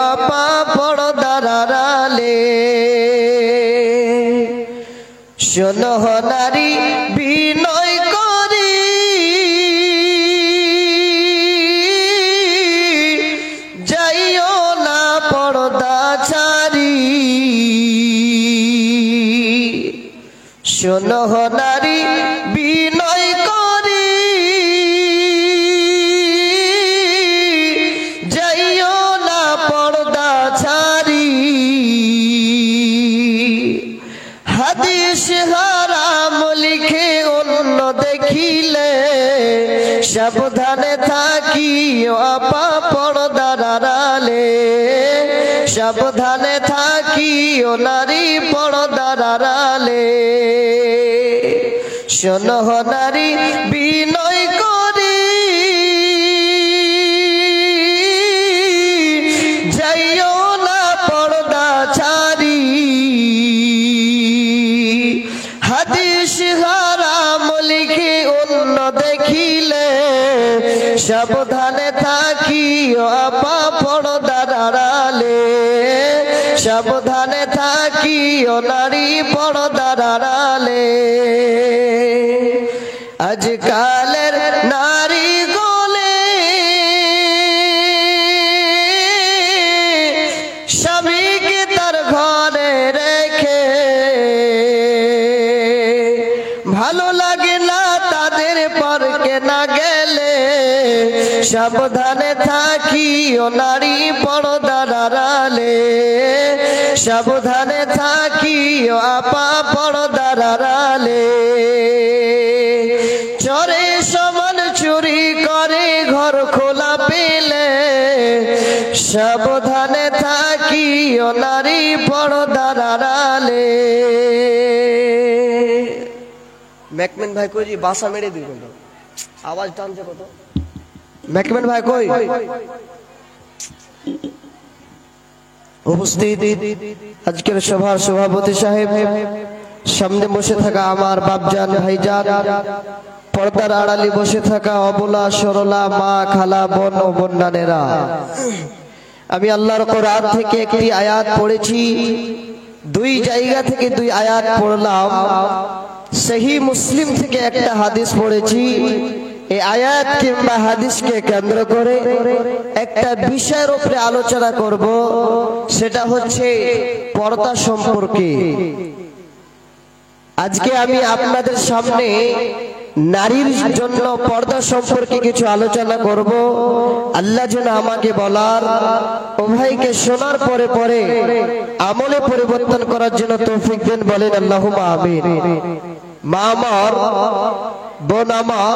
আপা পর্দার আড়ালে শোনো নারী বিনয় করি যাইও না পর্দা ছাড়ি শোনো নারী বিনয় করি যাইও না পর্দা ছাড়ি হাদিস হারাম লিখে অন্য দেখিলে সাবধানে থাকিও আপা পর্দার আড়ালে সাবধানে থাকিও নারী পর্দার আড়ালে শোনো নারী বিনয় করি যাইও না পর্দা ছাড়ি হাদিস হারাম লিখে অন্য দেখিলে সাবধানে থাকিও আপা পর্দার আড়ালে সাবধানে থাকিও নারী পর্দার আড়ালে আজকালের নারী গলে স্বামীকে তার ঘরে রেখে ভালো লাগে না তাদের পরকে না গেলে সাবধানে থাকিও নারী পর্দার আড়ালে সাবধানে থাকিও আপা পর্দার আড়ালে চোরে সমান চুরি করে ঘর খোলা পেলে সাবধানে থাকিও নারী পর্দার আড়ালে मैकमैन भाई को जी बासा मेरे दी बंदो आवाज टानছে কত मैकमैन भाई কই উপস্থিত আজকের সভার সভাপতি সাহেব সামনে বসে থাকা আমার বাপজান ভাইজান পর্দার আড়ালে বসে থাকা অবলা সরলা মা খালা বোন ও বোনানেরা আমি আল্লাহর কোরআন থেকে একটি আয়াত পড়েছি দুই জায়গা থেকে দুই আয়াত পড়লাম सही मुस्लिम থেকে একটা হাদিস পড়েছি এই আয়াত কিংবা হাদিসকে কেন্দ্র করে একটা বিষয়ের উপরে আলোচনা করব সেটা হচ্ছে পর্দা সম্পর্কে আজকে আমি আপনাদের সামনে নারীর জন্য পর্দা সম্পর্কে কিছু আলোচনা করব আল্লাহ যেন আমাকে বলার ও ভাইকে শোনার পরে পরে আমলে পরিবর্তন করার জন্য তৌফিক দেন বলেন আল্লাহুম্মা আমিন মা আমার বোন আমার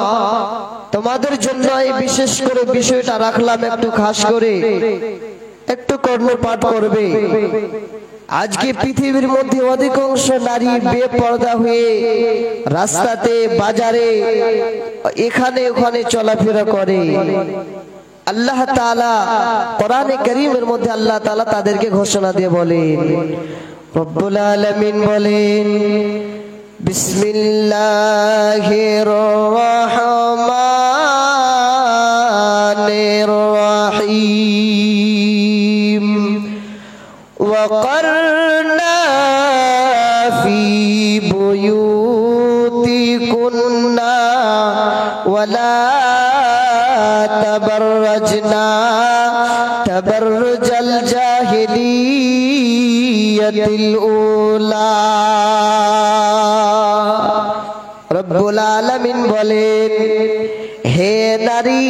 তোমাদের জন্য এই বিশেষ করে বিষয়টা রাখলাম একটু খাস করে একটু কর্ণপাঠ করবে আজকে পৃথিবীর মধ্যে অধিকাংশ নারী বেপর্দা হয়ে রাস্তাতে বাজারে এখানে ওখানে চলাফেরা করে আল্লাহ তাআলা কোরআনে কারীমের মধ্যে আল্লাহ তাআলা তাদেরকে ঘোষণা দিয়ে বলেন রব্বুল আলামিন বলেন বিসমিল্লাহির রহমানির রহিম وقرنا في بيوتكن ولا تبرجنا تبرج الجاهلية الأولى রব্বুল আলামিন বলেন হে নারী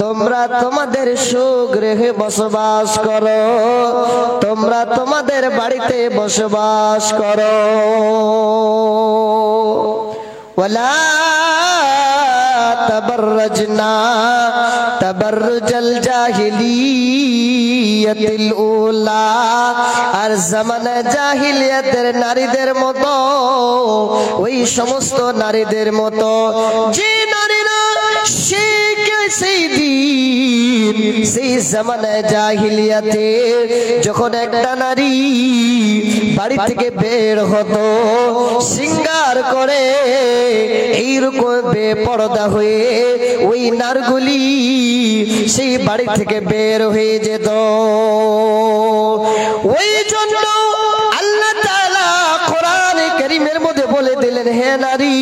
তোমরা তোমাদের সুগৃহে বসবাস করো তোমরা তোমাদের বাড়িতে বসবাস করো ওয়ালা তাবাররাজনা তাবাররুজাল জাহিলিয়াতিল উলা আর জামানা জাহিলিয়াতের নারীদের মতো ওই সমস্ত নারীদের মতো যে নারীরা সেই দিন সেই জামানায় জাহিলিয়াতে যখন একটা নারী বাড়ি থেকে বের হতো সিঙ্গার করে এইরকম বেপরদা হয়ে ওই নারগুলি সেই বাড়ি থেকে বের হয়ে যেত। ওই জন্য আল্লাহ তাআলা কোরআনে কারীমের মধ্যে বলে দিলেন, হে নারী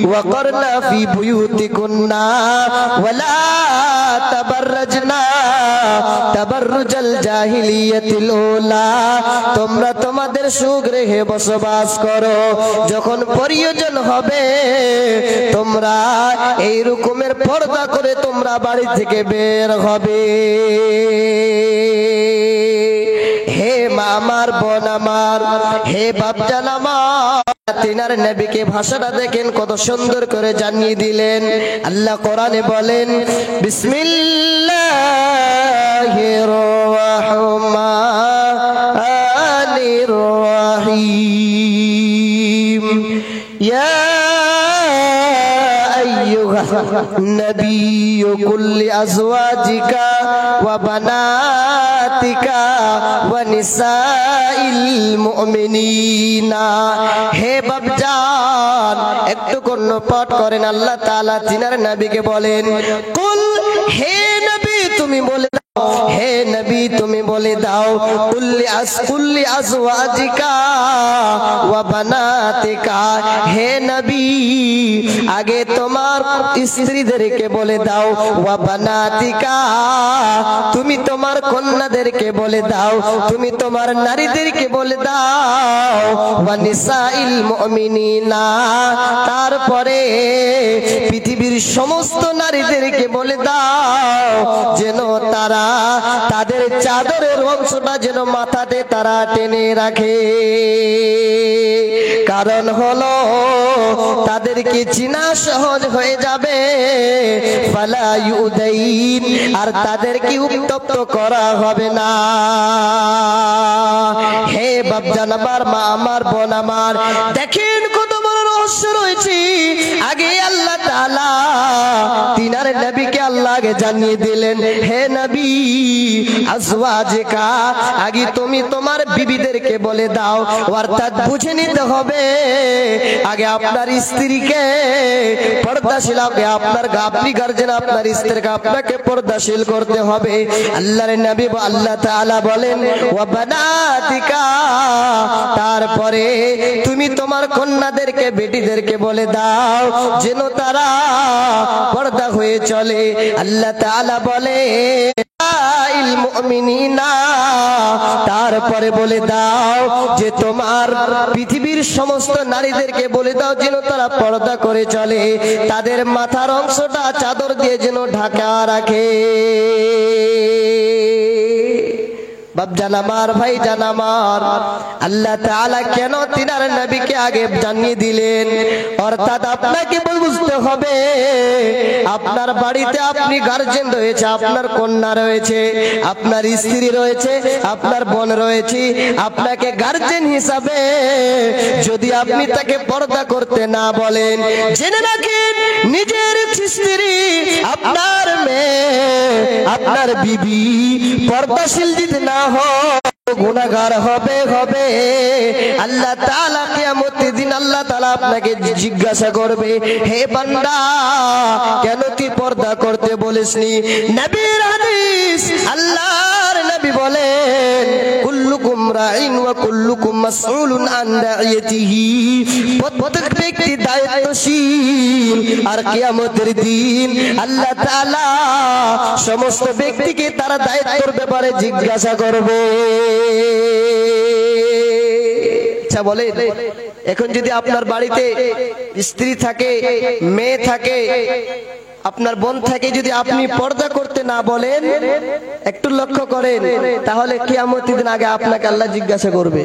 ওয়াকরনা ফি বুয়ুতিকুন্না ওয়ালা তাবাররাজনা তাবাররুজাল জাহিলিয়াতিল উলা, তোমরা তোমাদের সুগৃহে বসবাস করো, যখন প্রয়োজন হবে তোমরা এই রকমের পর্দা করে তোমরা বাড়ি থেকে বের হবে। হে মা আমার, বোন আমার, হে বাপজান আমার, তিনার নবীকে ভাষাটা দেখেন কত সুন্দর করে জানিয়ে দিলেন। আল্লাহ কোরআনে বলেন, বিসমিল্লাহির রাহমানির রাহিম, ইয়া النبي قل لأزواجك وبناتك ونساء المؤمنين। হে বাপজান একটু কর্ণপাত করেন। আল্লাহ তাআলা তিনার নবীকে বলেন, কুল, হে নবী তুমি বলে দাও, হে নবী তুমি বলে দাও, কুল্লি আজওয়াজিকা ওয়া বানাতিকা, হে নবী আগে তোমার স্ত্রীদেরকে বলে দাও, ওয়া বানাতিকা তুমি তোমার কন্যাদেরকে বলে দাও, তুমি তোমার নারীদেরকে বলে দাও, ওয়া নিসাইল মুমিনিনা তারপরে পৃথিবীর সমস্ত নারীদেরকে বলে দাও যেন তারা তাদের চাদরের অংশটা যেন মাথাতে তারা টেনে রাখে। কারণ হলো তাদেরকে চিনা সহজ হয়ে যাবে, ফালা ইউদাইন, আর তাদেরকে উত্তপ্ত করা হবে না। হে বাপজান আমার, মা আমার, বোন আমার, দেখেন কত বড় রহস্য রয়েছে। আগে আল্লাহ তাআলা তিনার নবীকে আল্লাহ আগে জানিয়ে দিলেন, হে নবী আজওয়াজিকা, আগে তুমি তোমার বিবিদেরকে বলে দাও, অর্থাৎ বুঝে নিতে হবে আগে আপনার স্ত্রীকে পর্দাশীল, আগে আপনার আপনি গার্জেন, আপনার স্ত্রীকে আপনাকে পর্দাশীল করতে হবে। আল্লাহর নবী আল্লাহ তাআলা বলেন, ওয়া বানাতিকা, তারপরে তুমি তোমার কন্যাদেরকে বেটিদেরকে বলে দাও যেন তারা পর্দা হয়ে চলে। আল্লাহ তাআলা বলে মুমিনিনা, তারপরে বলে দাও যে তোমার পৃথিবীর সমস্ত নারীদেরকে বলে দাও যেন তারা পর্দা করে চলে, তাদের মাথার অংশটা চাদর দিয়ে যেন ঢাকা রাখে। বাপজান আমার, ভাইজান আমার, আল্লাহ তাআলা কেন তিনার নবীকে আগে জানিয়ে দিলেন? অর্থাৎ আপনাকে বুঝতে হবে আপনার বাড়িতে আপনি গার্জেন রয়েছে, আপনার কন্যা রয়েছে, আপনার স্ত্রী রয়েছে, আপনার বোন রয়েছে। আপনাকে গার্জেন হিসাবে যদি আপনি তাকে পর্দা করতে না বলেন, জেনে রাখেন নিজের স্ত্রী আপনার মেয়ে, আপনার বিবি পর্দাশীল যদি না হয় গুনাহগার হবে। আল্লাহ তাআলা কিয়ামতের দিন আল্লাহ তাআলা আপনাকে জিজ্ঞাসা করবে, হে বান্দা কেন তুই পর্দা করতে বলিসনি? নবীর হাদিস, আল্লাহর নবী বলেন, কুল্লুকুম রাইন ওয়া কুল্লুকুম মাসউলুন আন রাইয়াতিহি, প্রত্যেক ব্যক্তি দায়িত্বশীল। আর কিয়ামতের দিন আল্লাহ তাআলা সমস্ত ব্যক্তিকে তারা দায়িত্বের ব্যাপারে জিজ্ঞাসা করবে। আচ্ছা বলে, এখন যদি আপনার বাড়িতে স্ত্রী থাকে, মেয়ে থাকে, আপনার বোন থাকে, যদি আপনি পর্দা করতে না বলেন, একটু লক্ষ্য করেন, তাহলে কিয়ামতের দিন আগে আপনাকে আল্লাহ জিজ্ঞাসা করবে।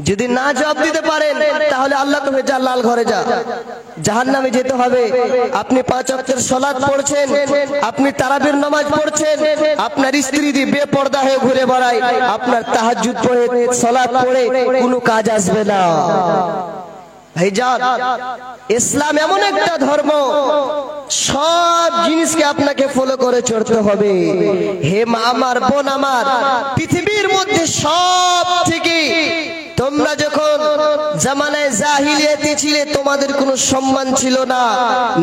যদি না জবাব দিতে পারেন তাহলে আল্লাহ তুমি যা, লাল ঘরে যা, জাহান্নামে যেতে হবে। আপনি 5 ওয়াক্তের সালাত পড়ছেন, আপনি তারাবির নামাজ পড়ছেন, আপনার স্ত্রী দিয়ে বেপর্দা হয়ে ঘুরে বেড়ায়, আপনার তাহাজ্জুদ পড়ে সালাত পড়ে কোনো কাজ আসবে না। ভাইজান, ইসলাম এমন একটা ধর্ম সব জিনিসকে আপনাকে ফলো করে চলতে হবে। হে মা আমার, বোন আমার, পৃথিবীর মধ্যে সব থেকে তোমরা যখন জামানায় জাহিলিয়াতে ছিলে তোমাদের কোনো সম্মান ছিল না।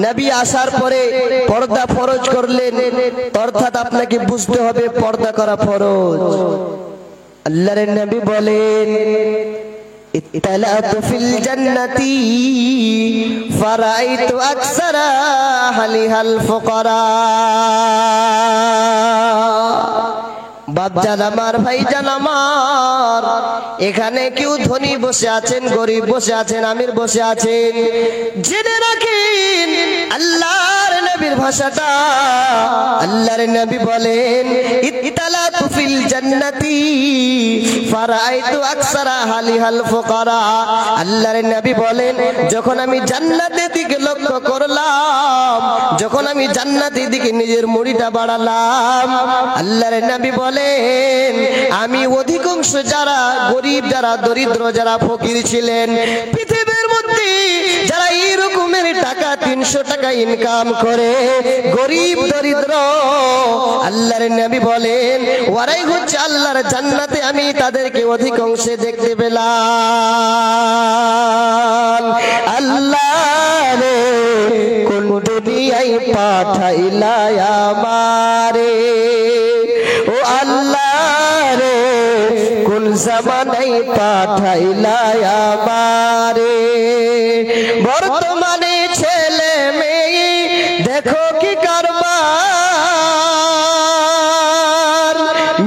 নবী আসার পরে পর্দা ফরজ করলেন, অর্থাৎ আপনাকে বুঝতে হবে পর্দা করা ফরজ। আল্লাহর নবী বলেন ইত্তালাতু ফিল জান্নাতি ফারাইতু আকসারা আহলিহাল ফুকারা। বাপজান আমার, ভাইজান আমার, এখানে কেউ ধনী বসে আছেন, গরিব বসে আছেন, আমির বসে আছেন, জেনে রাখেন আল্লাহর নবীর ভাষাটা। আল্লাহর নবী বলেন ইত্তালাতু ফিল জান্নাতি ফারাইতু আকসারা আহলিহাল ফুকারা। আল্লাহর নবী বলেন যখন আমি জান্নাতের দিকে লক্ষ্য করলাম, যখন আমি জান্নাতের দিকে নিজের মুড়িটা বাড়ালাম, আল্লাহর নবী বলেন আমি অধিকাংশ যারা গরিব, যারা দরিদ্র, যারা ফকির ছিলেন পৃথিবীর মধ্যে, যারা এই রকমের টাকা 300 টাকা ইনকাম করে গরিব দরিদ্র, আল্লাহর নবী বলেন ওরাই হচ্ছে আল্লাহর জান্নাতে আমি তাদেরকে অধিকাংশে দেখতে পেলাম। আল্লাহ রে কোন দুনিয়ায় পাঠাইলা আমারে, ও আল্লাহ রে কোন জামানায় পাঠাইলা আমারে। বর্তমানে ছেলে মেয়ে দেখো কি কারবার,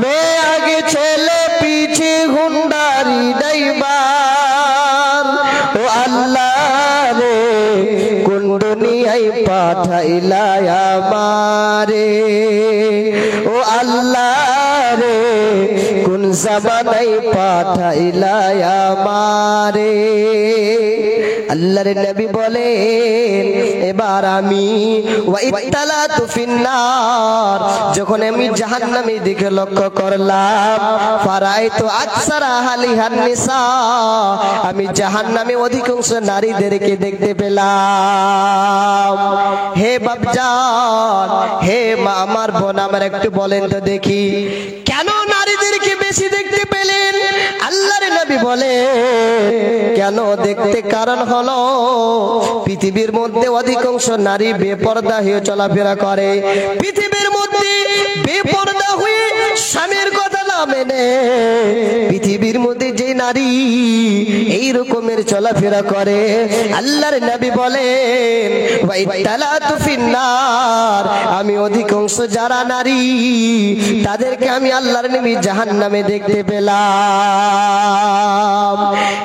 মেয়ে আগে ছেলে পিছে হুন্ডারি ড্রাইভার। ও আল্লাহ রে কোন দুনিয়ায় পাঠাইলা আমারে, ও আল্লাহ রে কোন জামানায় পাঠাইলা আমারে। আল্লাহর নবী বলেন এবার আমি ওয়াইতালাতু ফিন্নার, যখন আমি জাহান্নামের দিকে লক্ষ্য করলাম, ফারাইতু আকসারা আহলিহান নিসা, আমি জাহান্নামে অধিকাংশ নারীদেরকে দেখতে পেলাম। হে বাপজান, হে মা আমার, বোন আমার, একটু বলেন তো দেখি কেন নারীদেরকে বেশি দেখতে পেলেন? আল্লাহর নবী বলে কেন দেখতে, কারণ হলো পৃথিবীর মধ্যে অধিকাংশ নারী বেপরদা হয়ে চলাফেরা করে। পৃথিবীর মধ্যে বেপরদা হয়ে স্বামীর কথা না মেনে পৃথিবীর মধ্যে যে নারী এই রকমের চলাফেরা করে, আল্লাহর নবী বলেন ওয়াইতালাতু ফিন্নার, আমি অধিকাংশ যারা নারী তাদেরকে আমি আল্লাহর নবী জাহান্নামে দেখতে পেলাম।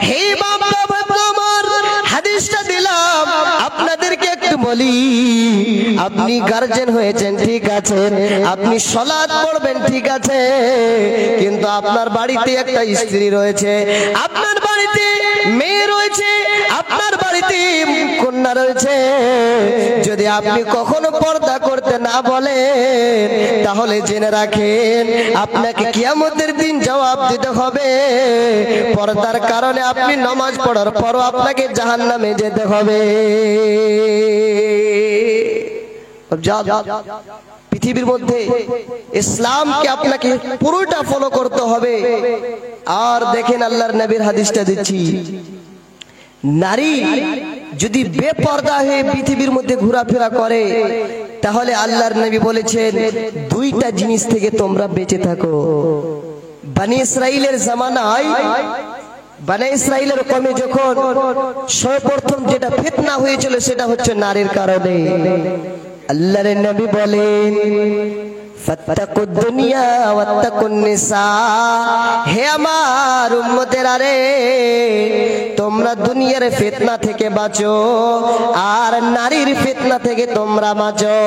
হে বাবা, আমার হাদিসটা দিলাম আপনাদেরকে একটু বলি, আপনি গার্জেন হয়েছেন ঠিক আছে, আপনি সালাত পড়বেন ঠিক আছে, কিন্তু আপনার বাড়িতে একটা স্ত্রী রয়েছে, আপনার বাড়িতে মেয়ে রয়েছে, আপনার বাড়িতে কন্যা রয়েছে। যদি আপনি কখনো পর্দা করতে না বলেন তাহলে জেনে রাখেন আপনাকে কিয়ামতের দিন জবাব দিতে হবে। পর্দার কারণে আপনি নামাজ পড়ার পরও আপনাকে জাহান্নামে যেতে হবে। পৃথিবীর মধ্যে ইসলামকে আপনাকে পুরোটা ফলো করতে হবে। আর দেখেন আল্লাহর নবীর হাদিসটা দিচ্ছি, নারী যদি বেপরদা হয়ে পৃথিবীর মধ্যে ঘোরাফেরা করে তাহলে আল্লাহর নবী বলেছেন দুইটা জিনিস থেকে তোমরা বেঁচে থাকো। বনি ইসরাইলের জামানায়, বনি ইসরাইলের কমে যখন সর্বপ্রথম যেটা ফিতনা হয়েছিল সেটা হচ্ছে নারীর কারণে। আল্লাহর নবী বলেন ফাত্তাকুদ দুনিয়া ওয়াত্তাকুন নিসা, হে আমার উম্মতেরা রে তোমরা দুনিয়ার ফিতনা থেকে বাঁচো আর নারীর ফিতনা থেকে তোমরা বাঁচো।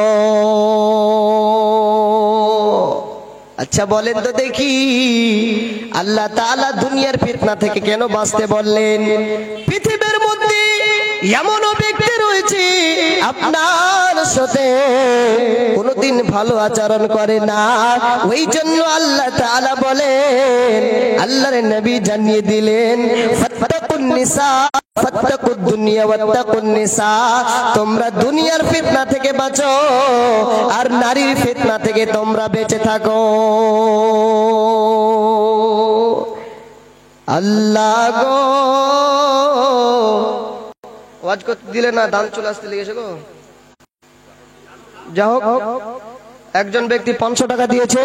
আচ্ছা বলেন তো দেখি আল্লাহ তাআলা দুনিয়ার ফিতনা থেকে কেন বাঁচতে বললেন? পৃথিবীর মধ্যে এমন ব্যক্তি রয়েছে আপনার সাথে কোনদিন ভালো আচরণ করে না, ওই জন্য আল্লাহ তাআলা বলেন, আল্লাহর নবী জানিয়ে দিলেন ফাত্তাকুন নিসা ফাত্তাকুদ দুনিয়া ওয়াত্তাকুন নিসা, তোমরা দুনিয়ার ফিতনা থেকে বাঁচো আর নারীর ফিতনা থেকে তোমরা বেঁচে থাকো। আল্লাহ গো, ওয়াজ করতে দিলে না, দান চলে আসতে লেগেছে গো। যা হোক, একজন ব্যক্তি 500 টাকা দিয়েছে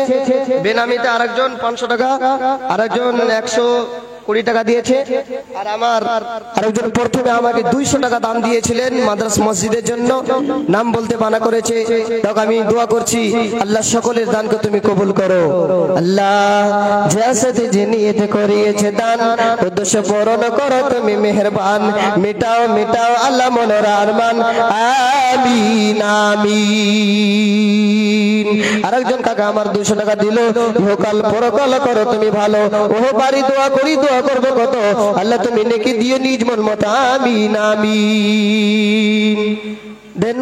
বেনামিতে, আরেকজন 500 টাকা, আরেকজন 120 টাকা দিয়েছে, আর আমার আরেকজন প্রথমে আমাকে 200 টাকা দান দিয়েছিলেন মাদ্রাসা মসজিদের জন্য, নাম বলতে মানা করেছে। তখন আমি দোয়া করছি, আল্লাহ সকলের দানকে তুমি কবুল করো। আল্লাহ যাসাতে যে নিয়ত করিয়েছে দান, উদ্দেশ্য পূরণ করো তুমি মেহেরবান, মিটাও মিটাও আল্লাহ মনের আরমান, আমিন আমিন। আরেকজন কাকা আমার 200 টাকা দিল, ইহকাল পরকাল করো তুমি ভালো, ওহ পারি দোয়া করি, দোয়া করবে কত, আল্লাহ তুমি নেকি দিয়ে নিজ মন মত, আমিন আমিন। দেন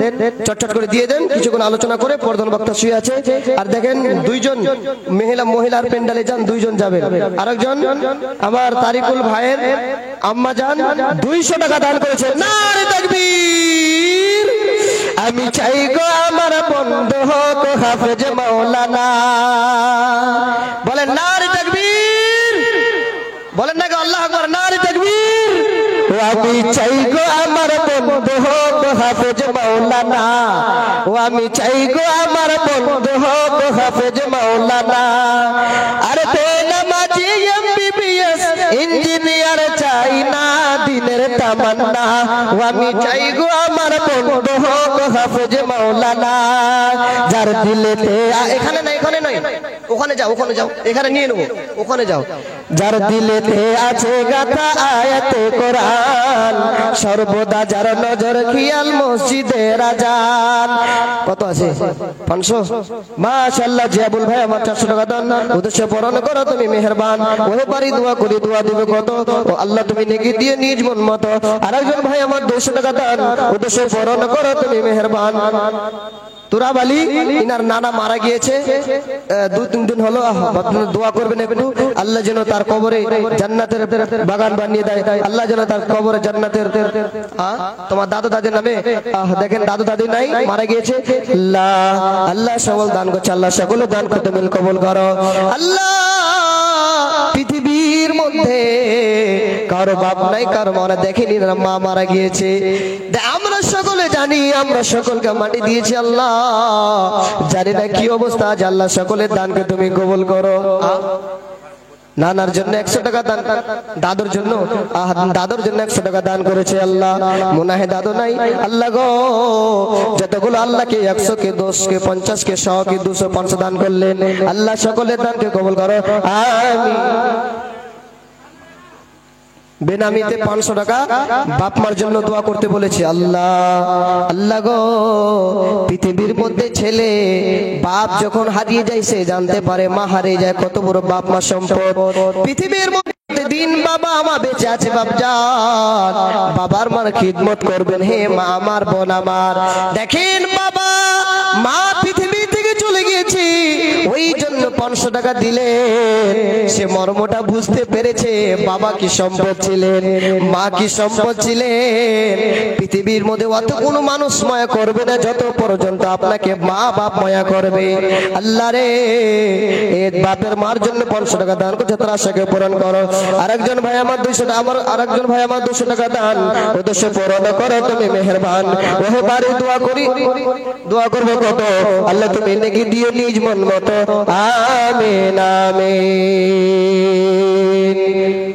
চটচট করে দিয়ে দেন, কিছুক্ষণ আলোচনা করে প্রধান বক্তা শুয়ে আছে। আর দেখেন দুইজন মহিলার পেন্ডালে যান, দুইজন যাবেন। আরেকজন আমার তারিকুল ভাইয়ের আম্মা যান 200 টাকা দান করেছেন, নারে তাকবীর। আমি চাই গো আমার বন্ধু হোক হাফেজ মাওলানা, বলেন নারে তাকবীর, বলেন না গো আল্লাহু আকবার, নারে তাকবীর। আমি চাই গো আমার বন্ধু হোক হাফেজ মাওলানা, ও আমি চাই গো আমার বন্ধু হোক হাফেজ মাওলানা। আরে বেনামাজি এমবিবিএস ইঞ্জিনিয়ার চাই না দিনের তামান্না, ও আমি চাই গো আমার বন্ধু হোক হাফেজ মাওলানা। যার দিলেতে, এখানে না, এখানে নয়, ওখানে যাও, ওখানে যাও, এখানে নিয়ে নেবো, ওখানে যাও। যার দিলেতে আছে গাথা আয়াতে কোরআন, সর্বদা যার নজর খেয়াল মসজিদের আজান। কত আছে? 500। মাশাআল্লাহ। জিয়াবুল ভাই আমার 400 টাকা দান, উদ্দেশ্য পূরণ করো তুমি মেহেরবান, ওহে পারি দোয়া করি, দোয়া দিবে কত, ও আল্লাহ তুমি নেকি দিয়ে নিজ মন মতো। আরেকজন ভাই আমার 200 টাকা দান, উদ্দেশ্য পূরণ করো তুমি মেহেরবান। তুরাব আলী, ইনার নানা মারা গিয়েছে 2-3 দিন হলো, আপনারা দোয়া করবেন একটু, আল্লাহ যেন তার কবরে জান্নাতের বাগান বানিয়ে দেয়, আল্লাহ যেন তার কবরে জান্নাতের। তোমার দাদু দাদির নামে দেখেন, দাদু দাদি নাই, মারা গিয়েছে। আল্লাহ আল্লাহ সকল দান করছে, আল্লাহ সকল দান করতে মিল কবুল করো। আল্লাহ পৃথিবীর মধ্যে কারো বাপ নাই, কারো মা দেখেনি, মা মারা গিয়েছে, আমরা সকলে জানি, আমরা সকলকে মাটি দিয়েছি। আল্লাহ জানি না কি অবস্থা, আজ আল্লাহ সকলের দানকে তুমি কবুল করো। নানার জন্য 100 টাকা দান, দাদুর জন্য, দাদুর জন্য 100 টাকা দান করেছে। আল্লাহ মনে হয় দাদু নাই, আল্লাহ গো যতগুলো আল্লাহকে 100 কে 10 কে 50 কে 100 কে 200 500 দান করলেন, আল্লাহ সকলের দানকে কবুল করো, আমিন। বেনামিতে 500 টাকা বাপ মার জন্য দোয়া করতে বলেছে। আল্লাহ আল্লাহ গো, পৃথিবীর মধ্যে ছেলে বাপ যখন হারিয়ে যায় সে জানতে পারে মা হারিয়ে যায় কত বড় বাপ মা সম্পদ। পৃথিবীর মধ্যে দিন বাবা আমার বেঁচে আছে, বাপজান বাবার মার খিদমত করবেন, হে মা আমার, বোন আমার। দেখেন বাবা মা পৃথিবী থেকে চলে গিয়েছে, ওই জন্য 500 টাকা দিলেন, সে মর্মটা বুঝতে পেরেছে বাবা কি সম্পদ ছিলেন, মা কি সম্পদ ছিলেন। পৃথিবীর মধ্যে অত কোনো মানুষ মায়া করবে না যত পর্যন্ত আপনাকে মা বাপ মায়া করবে। আল্লাহ রে, এই বাপের মার জন্য 500 টাকা দান করছে, তার আশাকে পূরণ করো। আরেকজন ভাই আমার 200 টাকা, আমার আরেকজন ভাই আমার 200 টাকা দান, উদ্দেশ্য পূরণ করো তুমি মেহেরবান, ওহে বাড়ি দোয়া করি, দোয়া করবো কত, আল্লাহ তুমি নেকি দিয়ে নিজ মন মতো, আমিন আমিন।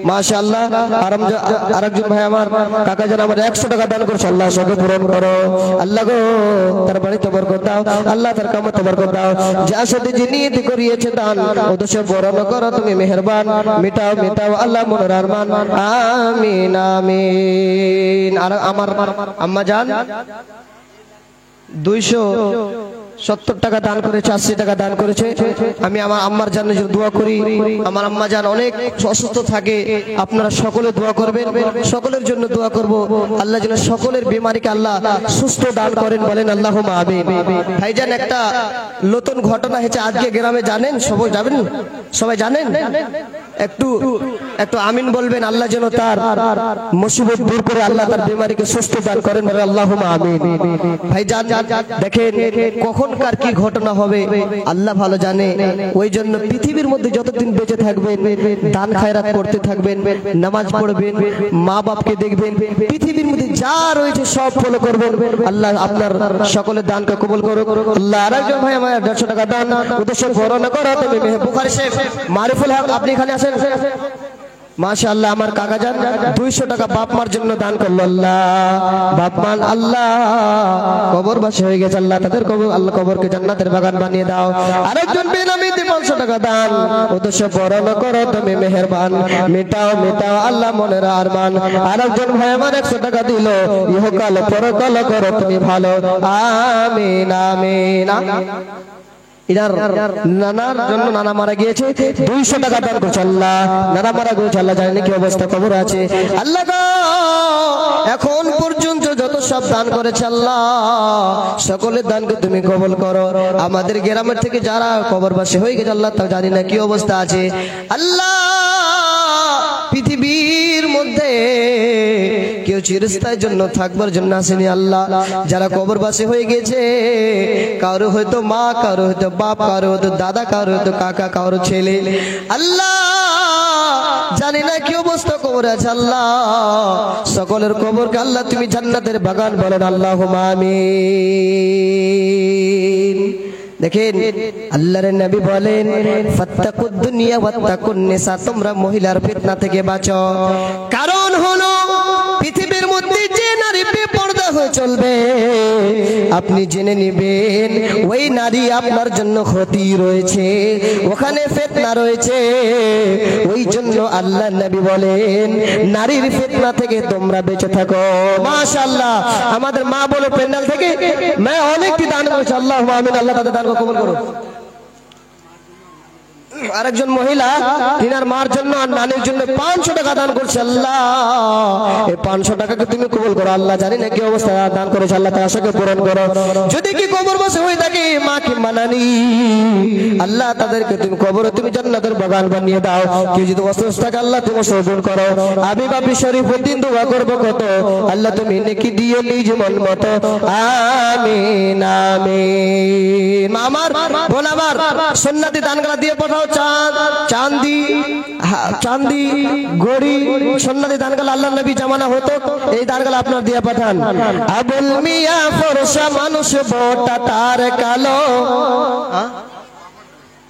মাশাআল্লাহ। আরেকজন ভাই আমার কাকা জান আমার 100 টাকা দান করছে, আল্লাহ সবকে পূরণ করো। আল্লাহ গো তার বাড়িতে বরকত দাও, আল্লাহ তার কামতে বরকত দাও, যার সাথে যে নিয়ত করিয়েছে দান উদ্দেশ্য পূরণ করো তুমি মেহেরবান, মিটাও মিটাও আল্লাহ মনের আরমান, আমিন আমিন। আর আমার আম্মা জান 270 টাকা দান করেছে, 80 টাকা দান করেছে। আমি আমার আম্মার জন্য দোয়া করি। আমার আম্মা জান অনেক অসুস্থ থাকে, আপনারা সকলে দোয়া করবেন, সকলের জন্য দোয়া করব। আল্লাহ যেন সকলের বিমারিকে আল্লাহ সুস্থ দান করেন, বলেন আল্লাহুম্মা আমিন। ভাইজান, একটা নতুন ঘটনা হয়েছে আজকে গ্রামে, জানেন? সবাই যাবেন, সবাই জানেন? একটু একটু আমিন বলবেন। আল্লাহ যেন তার মুসিবত দূর করে আল্লাহ তার বিমারিকে সুস্থ দান করেন, বলেন আল্লাহুম্মা আমিন। ভাইজান, দেখেন কখনকার কি ঘটনা হবে আল্লাহ ভালো জানে। ওই জন্য পৃথিবীর মধ্যে যতদিন বেঁচে থাকবেন দান খায়রাত করতে থাকবেন, নামাজ পড়বেন, মা বাপকে দেখবেন, পৃথিবীর মধ্যে যা রয়েছে সব ফলো করবেন। আল্লাহ আপনার সকলের দানকে কবুল করুক। আল্লাহ। আরেকজন ভাই আমার 150 টাকা দান উদ্দেশ্য বর্ণনা করো তুমি। বুখারী শেখ মারিফুল হক, আপনি এখানে আসেন। মাশাআল্লাহ, আমার কাকা জান 200 টাকা বাপ মার জন্য দান করলো। আল্লাহ, বাপ মা আল্লাহ কবরবাসী হয়ে গেছে, আল্লাহ তাদের কবর, আল্লাহ কবরকে জান্নাতের বাগান বানিয়ে দাও। আরেকজন বেনামিতে 500 টাকা দান উদ্দেশ্য বরণ করো তুমি মেহেরবান, মিটাও মিটাও আল্লাহ মনের আরমান। আরেকজন ভাই আমার 100 টাকা দিল, ইহকাল পরকাল করো তুমি ভালো, আমিন আমিন। ইনার নানার জন্য, নানা মারা গিয়েছে, 200 টাকা দান করছে। আল্লাহ, নানা মারা গিয়েছে, আল্লাহ জানেন কি অবস্থা, কবর আছে। আল্লাহ গো, এখন পর্যন্ত যত সব দান করেছে আল্লাহ সকলের দানকে তুমি কবুল করো। আমাদের গ্রামের থেকে যারা কবরবাসী হয়ে গেছে আল্লাহ তা জানি না কি অবস্থা আছে। আল্লাহ, পৃথিবীর মধ্যে কেউ চিরস্থায়ীর জন্য থাকবার জন্য আসেনি আল্লাহ। যারা কবরবাসী হয়ে গেছে, কারো হয়তো মা, কারো হয়তো বাপ, কারো হয়তো দাদা, কারো হয়তো কাকা, কারো ছেলে, আল্লাহ জানি না কি অবস্থা কবরে আছে। আল্লাহ সকলের কবরকে আল্লাহ তুমি জান্নাতের বাগান, বলেন আল্লাহুম্মা আমিন। দেখেন আল্লাহর নবী বলেন, ফাত্তাকুদ দুনিয়া ওয়াত্তাকুন নিসা, তোমরা মহিলার ফিতনা থেকে বাঁচো। কারণ হলো পৃথিবীর মধ্যে যে নারী বেপরদা হয়ে চলবে আপনি জেনে নেবেন ওই নারী আপনার জন্য ক্ষতি রয়েছে, ওখানে ফিতনা রয়েছে। ওই জন্য আল্লাহর নবী বলেন নারীর ফিতনা থেকে তোমরা বেঁচে থাকো। মাশাআল্লাহ, আমাদের মা বলে প্যান্ডেল থেকে অনেকটি দান করেছে, আল্লাহুম্মা আমিন। আল্লাহ তাদের দান কবুল করুন। আরেকজন মহিলা তিনার মার জন্য আর নানির জন্য 500 টাকা দান করছে। আল্লাহ, এই 500 টাকাকে তুমি কবুল করো। আল্লাহ জানি না কি অবস্থা দান করেছে, আল্লাহ তার আশাকে পূরণ করো। যদি কি কবর বসে হয়ে থাকে মা কি মানানি, আল্লাহ তাদেরকে তুমি কবরে তুমি জান্নাতের বাগান বানিয়ে দাও। কেউ যদি অসুস্থ থাকে আল্লাহ তুমি সবুর করো। আমি বাপি শরীফউদ্দিন দোয়া করব কত, আল্লাহ তুমি নেকি দিও নিজ মন মতো, আমিন আমিন। আমার ভোলাবার সুন্নতি দানগুলো দিয়ে পাঠাও। চাঁদি চাঁদি গড়ি সুন্নতি দানগুলো আল্লাহ নবী জামানা হতো, এই দানগুলো আপনার দিয়ে পাঠান। আবুল মিয়া ফরসা মানুষ বটা তার কালো,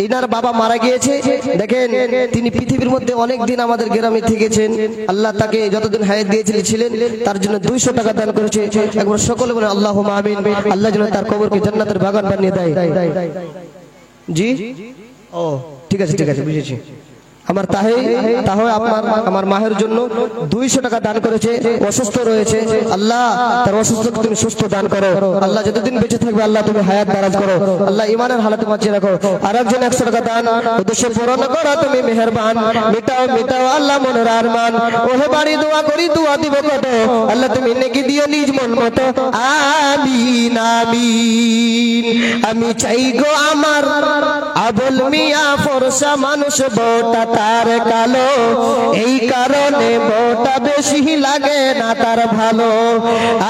ইনার বাবা মারা গিয়েছে। দেখেন তিনি পৃথিবীর মধ্যে অনেক দিন আমাদের গ্রামে থেকেছেন, আল্লাহ তাকে যতদিন হায়াত দিয়েছিলেন তার জন্য 200 টাকা দান করেছে। একবার সকলে বলে আল্লাহুম্মা আমিন। আল্লাহ যেন তার কবরকে জান্নাতের বাগান বানিয়ে দেয়। জি, ও ঠিক আছে ঠিক আছে, বুঝেছি। আমার আমার মাহের জন্য 200 টাকা দান করেছে, অসুস্থ রয়েছে। আল্লাহ তার অসুস্থকে তুমি সুস্থ দান করো। আল্লাহ যতদিন বেঁচে থাকবে আল্লাহ তুমি হায়াত দারাজ করো। আল্লাহ ইমানের হালাতে বাঁচিয়ে রাখো। আরেকজন 100 টাকা দান উদ্দেশ্য পূরণ করো তুমি মেহেরবান, মিটাও মিটাও আল্লাহ মনের আরমান। ওহে বাড়ি দোয়া করি দোয়া দিব কত, আল্লাহ তুমি নেকি দিও নিজ মন মতো, আমিন আমিন। আমি চাই গো আমার আবুল মিয়া ফরসা মানুষ বটা তার কালো, এই কারণে বটা বেশি লাগে না তার ভালো।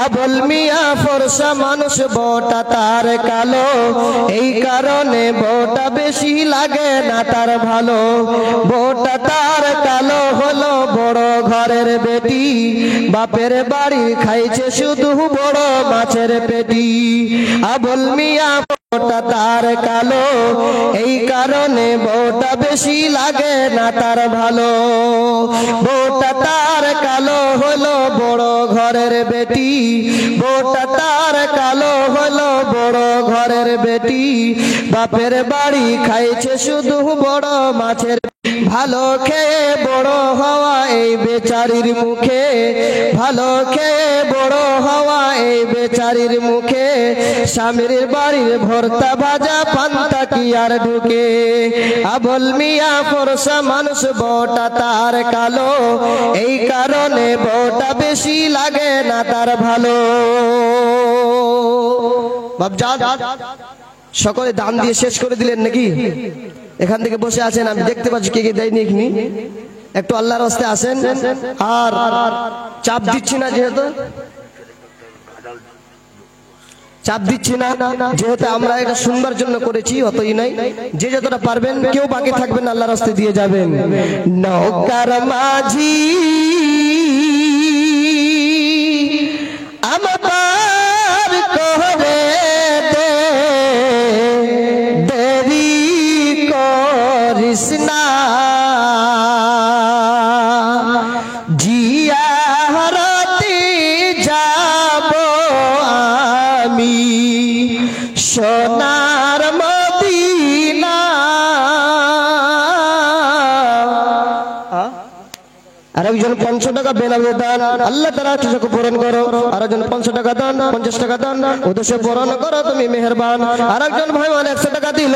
আবুল মিয়া ফরসা মানুষ বটা তার কালো, এই কারণে বটা বেশি লাগে না তার ভালো। বটা তার কালো হলো বড় ঘরের বেটি, বাপের বাড়ি খাইছে শুধু বড় মাছের পেটি। আবুল মিয়া বটা তার কালো, এই কারণে বটা বেশি লাগে না তার ভালো। বটা তার কালো হলো বড় ঘরের বেটি, বটা তার কালো হলো বড় ঘরের বেটি, বাপের বাড়ি খাইছে শুধু বড় মাছের। ভালো খেয়ে বড় হওয়া এই বেচারির মুখে, ভালো খেয়ে বড় হওয়া এই বেচারির মুখে, স্বামীর বাড়ির ভর্তা ভাজা পান্তা কি আর ঢুকে। আবুল মিয়া ফরসা মানুষ বউটা তার কালো, এই কারণে বউটা বেশি লাগে না তার ভালো। বাপজান সকলে দান দিয়ে শেষ করে দিলেন নাকি? এখান থেকে বসে আছেন, আমি দেখতে পাচ্ছি কে কে দেয়নি এখানে। একটু আল্লাহর রাস্তায় আসেন, আর চাপ দিচ্ছি না, যেহেতু চাপ দিচ্ছি না, যেহেতু আমরা এটা শুনবার জন্য করেছি, অতই নাই। যে যতটা পারবেন, কেউ বাকি থাকবেন, আল্লাহর রাস্তায় দিয়ে যাবেন। নৌকার মাঝি আমার করে দে, দেরি করিস না, জিয়ারতে যাব আমি সোনার মদিনা। আরেকজন 500 টাকা বেনামে দান, আল্লাহ তাআলা চোখকে পূরণ করো। আরেকজন 500 টাকা দান, 50 টাকা দান, উদ্দেশ্যে পূরণ করো তুমি মেহেরবান। আরেকজন ভাই আমার 100 টাকা দিল,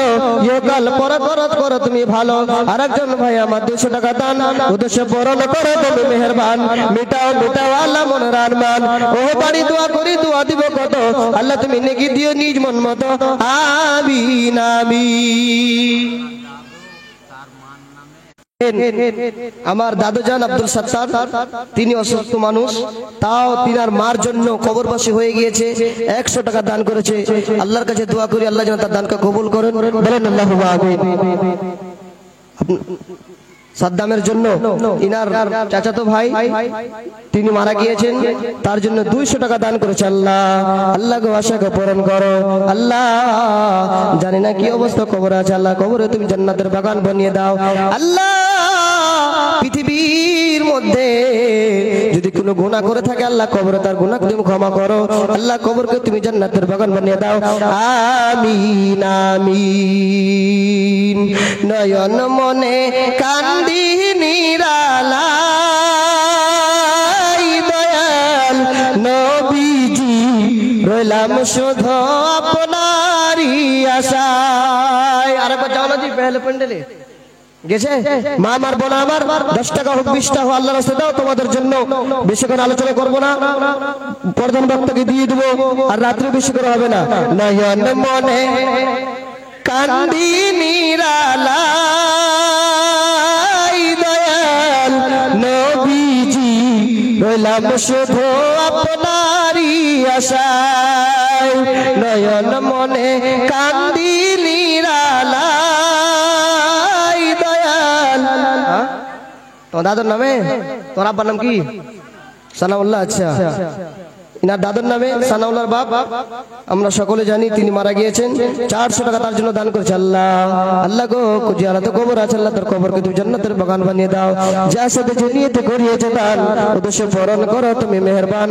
ইহকাল পরকরত করো তুমি ভালো। আরেকজন ভাই আমার 200 টাকা দান, উদ্দেশ্যে পূরণ করো তুমি মেহেরবান। মিটাও মিটাও আল্লাহ মনের আরমান, ও বাড়ি দোয়া করি দোয়া দিব কত, আল্লাহ তুমি নেকি দিও নিজ মন মতো, আমিন আমিন। আমার দাদুজান আব্দুল সত্তার, তিনি অসুস্থ মানুষ, তাও তিনার মার জন্য কবরবাসী হয়ে গিয়েছে, 100 টাকা দান করেছে। আল্লাহর কাছে দোয়া করি আল্লাহ যেন তার দানকে কবুল করেন, বলেন আল্লাহুম্মা আমিন। সাদ্দামের জন্য ইনার চাচাতো ভাই তিনি মারা গিয়েছেন, তার জন্য 200 টাকা দান করেছে। আল্লাহ আল্লাহ গো আশাকে পূরণ করো। আল্লাহ জানি না কি অবস্থা কবরে আছে, আল্লাহ কবরে তুমি জান্নাতের বাগান বানিয়ে দাও। আল্লাহ পৃথিবীর মধ্যে যদি কোনো গুনাহ করে থাকে, আল্লাহ কবরে তার গুনাহ তুমি ক্ষমা করো। আল্লাহ কবরকে তুমি জান্নাতের বাগান বানিয়ে দাও, আমিন আমিন। নয়ন মনে কান্দি নিরালাই দয়াল নবীজি, রইলাম শুধু আপনারই আশায়। আরেকবার যাও না জি, পেহলে প্যান্ডেলে গেছে। মা আমার বোন আমার, 10 টাকা হোক 20 টাকা হোক আল্লাহর রাস্তায় দাও, তোমাদের জন্য বেশি করে আলোচনা করবো না, প্রধান বক্তাকে দিয়ে দেবো, আর রাত্রে বেশি করে হবে না। নয়ন মনে কান্দি নিরালাই দয়াল নবীজি, রইলাম শুধু আপনারই আশায়। নয়ন মনে কান্দি নিরালাই দয়াল। তোমার দাদুর নামে? তোর আব্বার নাম কি? সানাউল্লাহ। আচ্ছা, ইনার দাদুর নামে সানাউল্লাহর বাপ আমরা সকলে জানি, তিনি মারা গিয়েছেন। 400 টাকা তার জন্য দান করেছে। আল্লাহ আল্লাহ গো জিয়ারতে কবর আছে, আল্লাহ তার কবরকে তুমি জান্নাতের বাগান বানিয়ে দাও। যার সাথে যে নিয়তে করিয়েছে দান, উদ্দেশ্য পূরণ করো তুমি মেহেরবান,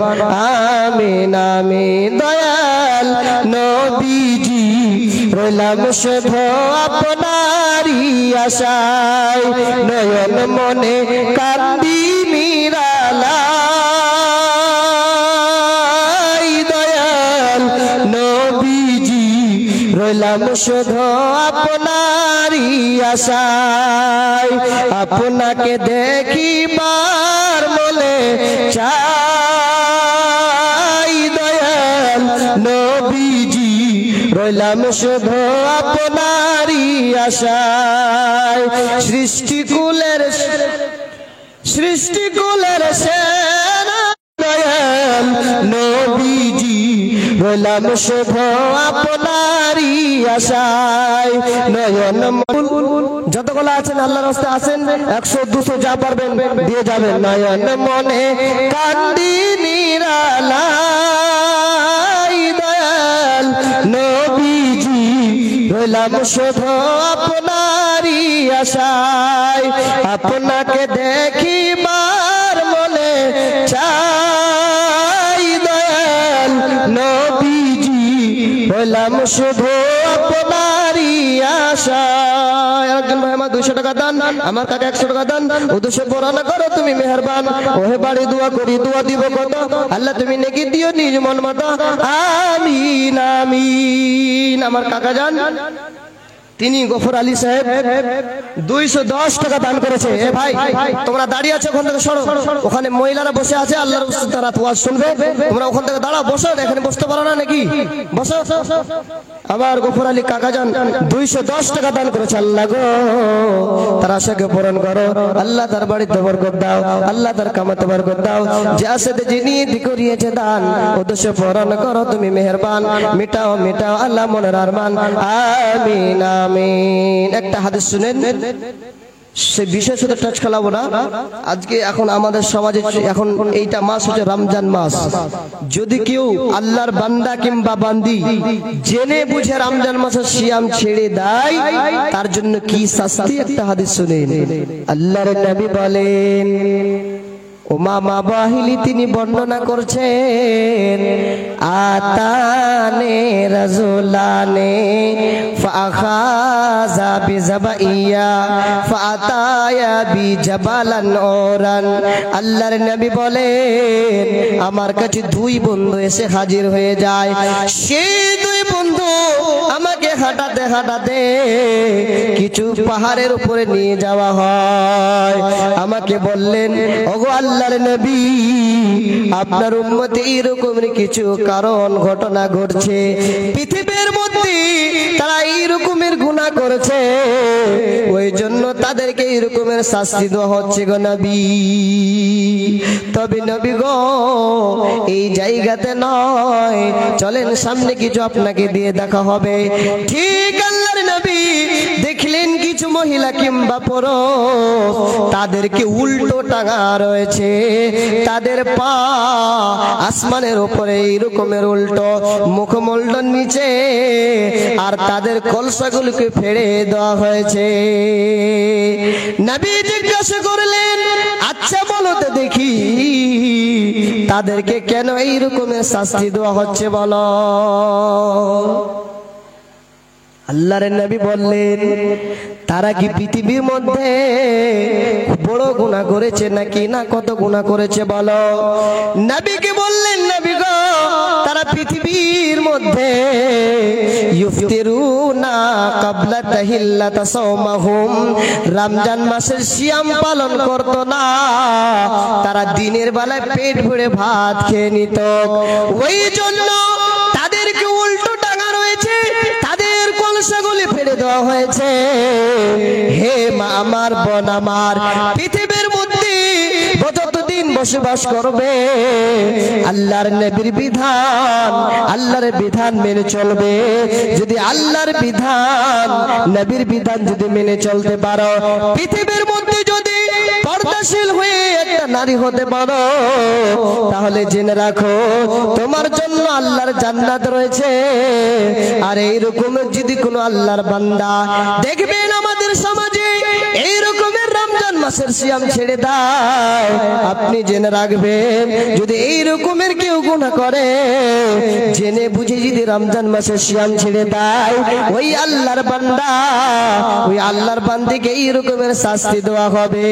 আমিন আমিন। দয়াল নবীজি, রইলাম শুধু আপনারই আশায়। নয়ন মনে কান্দি নিরালাই দয়াল নবীজি, রইলাম শুধু আপনারই আশায়। আপনাকে দেখিবার মনে চাই দয়াল নবীজি, রইলাম শুধু আপনারই আশায়। সৃষ্টিকুলের সেনা দয়াল নবীজি, রইলাম শুধু আপনারই আশায়। নয়ন যতগুলো আছেন আল্লাহর রাস্তায় আছেন, 100 200 যা পারবেন দিয়ে যাবেন। নয়ন মনে কান্দি নিরালাই দয়াল নবীজি, রইলাম শুধু আপনারই আশায়। আপনাকে দেখিবার মনে চাই দয়াল নবীজি, রইলাম শুধু আপনারই আশায়। একজন ভাই 200 টাকা দান, আমার কাকা 100 টাকা দান, উদ্দেশ্য পড়ানো করো তুমি মেহেরবান। ওহে বাড়ি দোয়া করি, দোয়া দিব কত, আল্লাহ তুমি নেকি দিও নিজ মন মতো, আমিন আমিন। আমার কাকা জান তিনি গফর আলী সাহেব 210 টাকা দান করেছে। এ ভাই তোমরা দাঁড়িয়ে আছো, ওখান থেকে সরো, ওখানে মহিলারা বসে আছে, আল্লাহর রাসূল তারা ওয়াজ শুনবে, তোমরা ওখান থেকে দাঁড়াও, বসো, এখানে বসতে পারো না নাকি, বসো। আবার গফর আলী কাকা জান 210 টাকা দান করেছে। আল্লাহ গো তার আশাকে পূরণ করো, আল্লাহ তার বাড়িতে বরকত দাও, আল্লাহ তার কামাতে বরকত দাও, যে আশাতে যিনি করিয়েছে দান উদ্দেশ্য পূরণ করো তুমি মেহেরবান, মিটাও মিটাও আল্লাহ মনের আরমান, আমিন আমিন। একটা হাদিস শুনেন, সে বিশেষ শুধু টাচ খেলাবো না আজকে। এখন আমাদের সমাজে এখন এইটা মাস হচ্ছে রমজান মাস, যদি কেউ আল্লাহর বান্দা কিংবা বান্দি জেনে বুঝে রমজান মাসে সিয়াম ছেড়ে দেয় তার জন্য কি শাস্তি, একটা হাদিস শুনেন। আল্লাহর নবী বলেন, উমামা বাহিলি তিনি বর্ণনা করছেন, আতানে রাজুলানে ফাখাযা বিজাবাইয়া ফাতায়া বিজাবালান ওরান। আল্লাহর নবী বলেন, আমার কাছে দুই বন্ধু এসে হাজির হয়ে যায়, সেই দুই বন্ধু আমাকে হাঁটাতে হাঁটাতে কিছু পাহাড়ের উপরে নিয়ে যাওয়া হয়। আমাকে বললেন, ওগো আল্লাহর নবী, আপনার উম্মতে এরকমের কিছু কারণ ঘটনা ঘটছে, পৃথিবীর মধ্যে তারা এইরকমের গুনাহ করেছে, ওই জন্য তাদেরকে এরকমের শাস্তি দেওয়া হচ্ছে গো নবী। তবে নবী গো এই জায়গাতে নয়, চলেন সামনে কিছু আপনাকে দিয়ে দেখা হবে। ঠিক আল্লাহর নবী দেখলেন কিছু মহিলা কিংবা পুরুষ তাদেরকে উল্টো টাঙা রয়েছে, তাদের পা আসমানের উপরে এইরকমের উল্টো, মুখমণ্ডল নিচে, আর তাদের কলসাগুলোকে ফেড়ে দেওয়া হয়েছে। নবী জিজ্ঞাসা করলেন, আচ্ছা বলো তো দেখি তাদেরকে কেন এইরকমের শাস্তি দেওয়া হচ্ছে বলো। আল্লাহর নবী বললেন, তারা কি পৃথিবীর মধ্যে বড় গুনাহ করেছে নাকি না কত গুনাহ করেছে বলো। নবীকে বললেন, নবী গো তারা পৃথিবীর মধ্যে ইফতিরুনা ক্বাবলা তাহিল্লাতা সাওমাহুম, রমজান মাসের সিয়াম পালন করত না, তারা দিনের বেলায় পেট ভরে ভাত খেয়ে নিত, ওই জন্য তাদেরকে উল্টো টাঙা রয়েছে, তাদের কলসাগুলি ফেলে দেওয়া হয়েছে। হে মা আমার, বোন আমার, পৃথিবীর মধ্যে যতদিন বসবাস করবে আল্লাহর নবীর বিধান, আল্লাহর বিধান মেনে চলবে। যদি আল্লাহর বিধান নবীর বিধান যদি মেনে চলতে পারো, পৃথিবীর মধ্যে যদি পর্দাশীল হয়ে একটা নারী হতে পারো, তাহলে জেনে রাখো তোমার জন্য আল্লাহর জান্নাত রয়েছে। আর এইরকম যদি কোনো আল্লাহর বান্দা দেখবেন আমাদের সমাজে এই রকমের রমজান মাসের সিয়াম ছেড়ে দেয়, আপনি জেনে রাখবেন যদি এই রকমের কেউ গুনাহ করে, জেনে বুঝে যদি রমজান মাসের সিয়াম ছেড়ে দেয়, ওই আল্লাহর বান্দা, ওই আল্লাহর বান্দিকে এই রকমের শাস্তি দেওয়া হবে।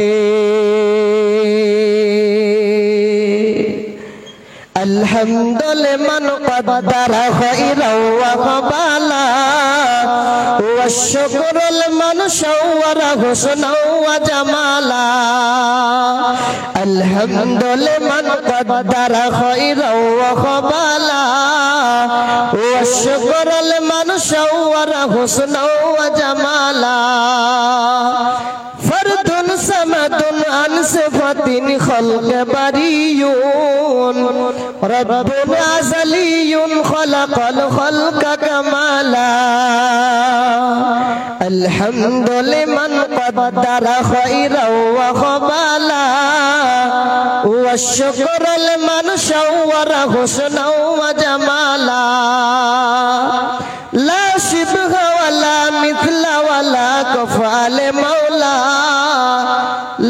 আলহামদুলিল্লাহ মান কদ্দারা খায়রাও ওয়া কাবালা ওয়া শুকরুল মান শাওয়ারা হুসনাও ওয়া জামালা। আলহামদুলিল্লাহ মান কদ্দারা খায়রাও ওয়া কাবালা ওয়া শুকরুল মান শাওয়ারা হুসনাও ওয়া জামালা। ফরদুন সামাদুন আন সিফাতিন খালক বারিয়ুন রব্বুন আযালিয়ুন খালাকাল খালকা কামালা। আলহামদুলিল্লাহ মান কদ্দারা খায়রাও ওয়া কাবালা ওয়া শুকরু লিমান শাওয়ারা হুসনাও ওয়া জামালা। লা শিবহা ওয়ালা মিথলা ওয়ালা কাফাল মাওলা,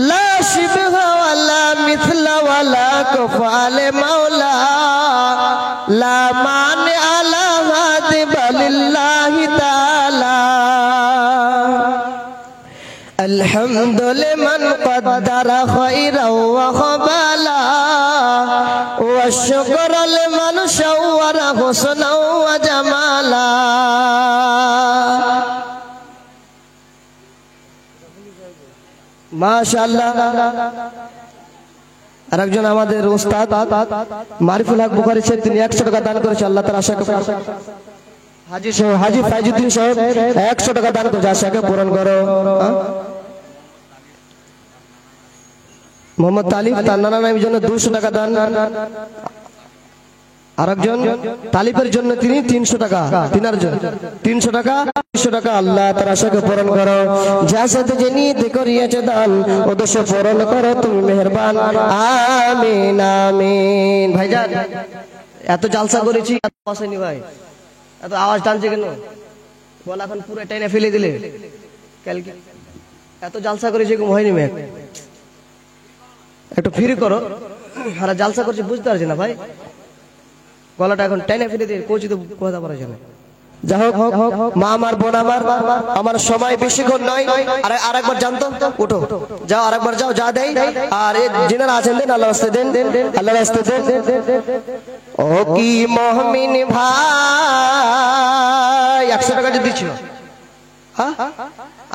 লা শিবহা ওয়ালা মিথলা ওয়ালা কাফাল মাওলা। লা মানি আলা হাদি বালিল্লাহি তাআলা। الحمد لمن قدر خيرا وخبالا والشكر لمن شور حسنا وجمالا মাশাআল্লাহ। আরেকজন আমাদের উস্তাদ মারিফুল হক বুখারী সাহেব, তিনি 100 টাকা দান করেছে। আল্লাহ তাআলা আশাকে হাজী ফাইজুদ্দিন সাহেব 100 টাকা দান করেছে, আশাকে পূরণ করো। মোহাম্মদ তালিফ তার নানা নামের জন্য 200 টাকা দান। আরেকজন তালিফের জন্য তিনি 300 টাকা, তিনার জন্য 300 টাকা 300 টাকা। আল্লাহ তার আশাকে পূরণ করো। যার সাথে যে নিয়ত করিয়েছে দান উদ্দেশ্য পূরণ করো তুমি মেহেরবান, আমিন আমিন। ভাইজান এত জালসা করেছি, এত বসেনি ভাই, এত আওয়াজ টানছে কেন? বল এখন পুরো টাইনে ফেলে দিলে কালকে এত জালসা করেছি এরকম হয়নি মেঘ, একটু ফ্রি করো। আর জালসা করছি বুঝতে পারছি না ভাই, গলাটা এখন টেনে ফেলে দিয়ে কোচি তো কথা বলা যায় না। যাই হোক মা আমার বোন আমার সময় বেশিক্ষণ নয়। আরেকবার জানতো উঠো যাও, আরেকবার যাও, যা দেয় আর যিনারা আছেন দেন, আল্লাহ রাস্তায় দেন, আল্লাহ রাস্তায় দেন। ও কি মুমিন ভাই 100 টাকা যদি দিচ্ছিল, হ্যাঁ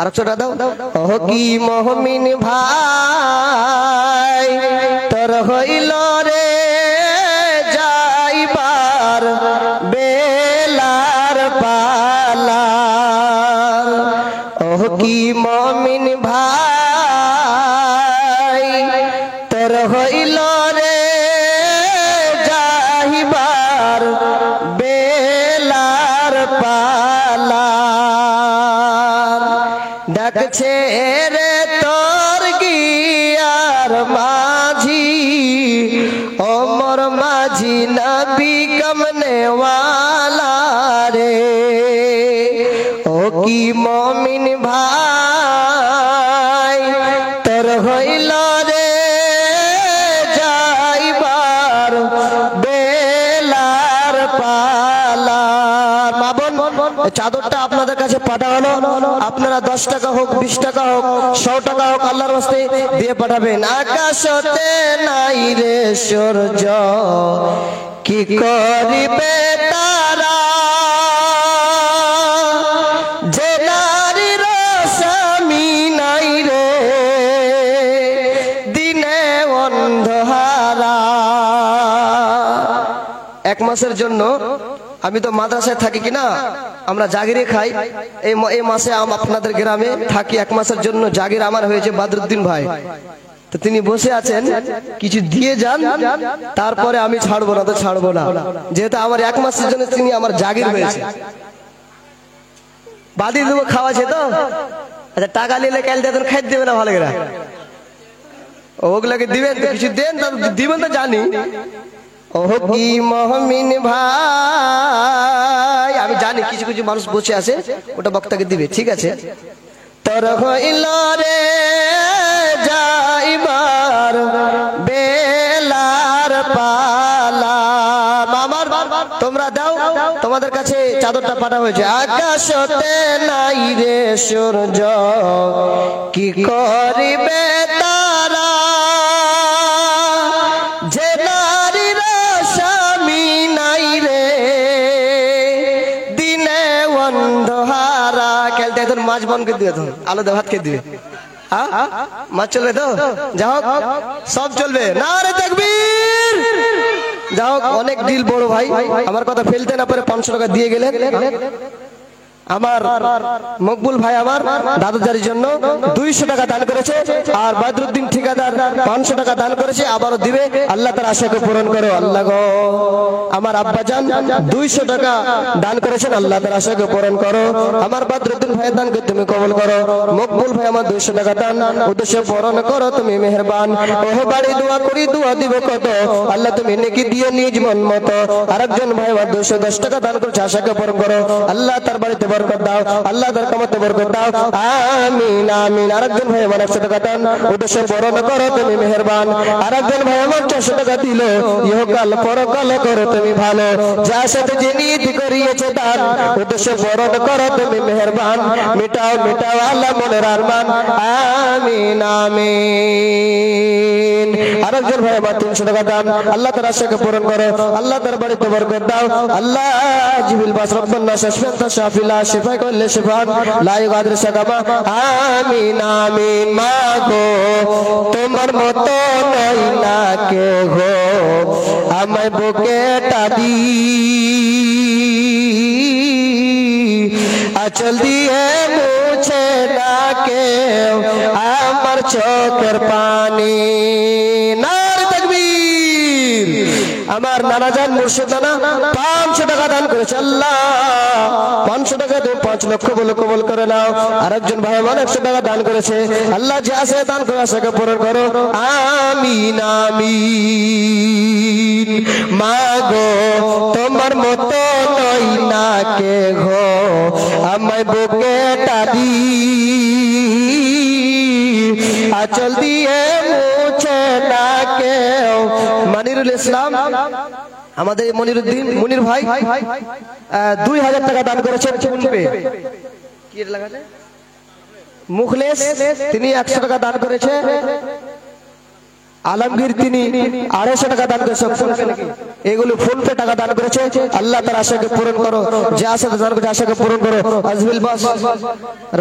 আর 100 টাকা দাও। ও কি মুমিন ভাই তোর হইল রে যাইবার বেলার পালা, ও কি মুমিন ভাই তোর হইল রে যাইবার বেলার পালা, ডাকছে রে তোর গিয়ার মাঝি ওমর মাঝি নবী কমনে ওয়ালা রে, ও কি মুমিন ভাই তোর হইল রে যাইবার বেলার পালা। মা বোন চাদরটা আপনাদের কাছে পাঠানো, আপনারা 10 টাকা হোক 20 টাকা হোক 100 টাকা হোক আল্লাহর রাস্তে দিয়ে পাঠাবেন। আকাশতে নাই রে সূর্য কি করিবে তারা, যে নারীর স্বামী নাই রে দিনে অন্ধহারা। 1 মাসের জন্য আমি তো মাদ্রাসায় থাকি কিনা, আমরা জাগিরে খাই। এই মাসে আপনাদের গ্রামে থাকি, 1 মাসের জন্য জাগির আমার হয়েছে বদরুদ্দিন ভাই। তো তিনি বসে আছেন, কিছু দিয়ে যান, তারপরে আমি ছাড়বো না, তো ছাড়বো না, যেহেতু আমার 1 মাসের জন্য তিনি আমার জাগির হয়েছে। বাদি দেবো খাওয়াছে তো, আচ্ছা টাকা নিলে কাল দিয়ে খাই দেবে না ভালো করে, ওগুলাকে দিবেন তো, কিছু দেন দিবেন তো জানি। ও কি মুমিন ভাই, আমি জানি কিছু কিছু মানুষ বসে আছে, ওটা বক্তাকে দিবে, ঠিক আছে। তোর হইল রে যাইবার বেলার পালা, মামার তোমরা দাও, তোমাদের কাছে চাদরটা পাঠা হয়েছে। আকাশতে নাই রে সূর্য কি করিবে তারা, যে নারীর স্বামী নাই রে দিনে অন্ধহারা। খেলতে এখন মাছ বনকে দিবে, তো আলু দে ভাতকে দিবে, মাছ চলবে তো, যা হোক সব চলবে না রে তাকবীর। যা হোক অনেক দিল বড় ভাই, আমার কথা ফেলতে না পারে 500 টাকা দিয়ে গেলেন। আমার মকবুল ভাই আমার দাদাজারির জন্য 200 টাকা দান করেছে, আর বদরুদ্দিন ঠিকাদার 500 টাকা দান করেছে, আবারও দিবে। আল্লাহ তার আশাকে পূরণ করো। আল্লাহ গো, আমার আব্বাজান 200 টাকা দান করেছেন, আল্লাহ তার আশাকে পূরণ করো। আমার বদরুদ্দিন ভাই দানকে তুমি কবুল করো। মকবুল ভাই আমার 200 টাকা দান উদ্দেশ্য পূরণ করো তুমি মেহেরবান। ওহ বাড়ি দোয়া করি, দোয়া দিব কত, আল্লাহ তুমি নেকি দিও নিজ মন মতো। আরেকজন ভাই আমার 210 টাকা দান করেছে, আশাকে পূরণ করো। আল্লাহ তার বাড়িতে বড় বরকত দাও, আল্লাহ তার কামাতে বরকত দাও, আমিন আমিন। আরেকজন ভাই আমার 100 টাকা দান, উদ্দেশ্য পূরণ করো তুমি মেহেরবান। আরেকজন ভাই আমার 400 টাকা দিল, ইহকাল পরকাল করো তুমি ভালো, যার সাথে যে নিয়ত করিয়েছে দান, উদ্দেশ্য পূরণ করো তুমি মেহেরবান, মিটাও মিটাও আল্লাহ মনের আরমান, আমিন আমিন। আরেকজন ভাই আমার 300 টাকা দান, আল্লাহ তার আশাকে পূরণ করো, আল্লাহ তার বাড়িতে বরকত দাও, আল্লাহ জিবিল বাস রব্বানা শাফিআতা শাফিলা শিফা কুল্লি শিফাত লা ইগাদিরু সাকামা, আমিন আমিন। মাগো তোমার মতো নই না কে গো, আমায় বুকেটা দি আঁচল দিয়ে মুছে না কেউ আমার চোখের পানি। নারে তাকবীর। আমার নানাজান মুর্শিদানা 500 টাকা দান করেছে, আল্লাহ 500 টাকা দিয়ে 5 লক্ষ বলে কবুল করে নাও। আরেকজন ভাই আমার 100 টাকা দান করেছে, আল্লাহ যে আছে দান করে আশাকে পূরণ করো, আমিন আমিন। মাগো তোমার মতো নই না কে গো, আমায় বুকেটা দি আঁচল দিয়ে মুছে না কেউ। মানিরুল ইসলাম আমাদের মনিরুদ্দিন মনির ভাই 2000 টাকা দান করেছেন, মুখলেস তিনি 100 টাকা দান করেছে, আলমগীর তিনি 250 টাকা দান করেছে, এগুলো ফোন পে টাকা দান করেছে, আল্লাহ তার আশাকে পূরণ করো, যে আশা দান করেছে আশাকে পূরণ করো। আজমিল বাস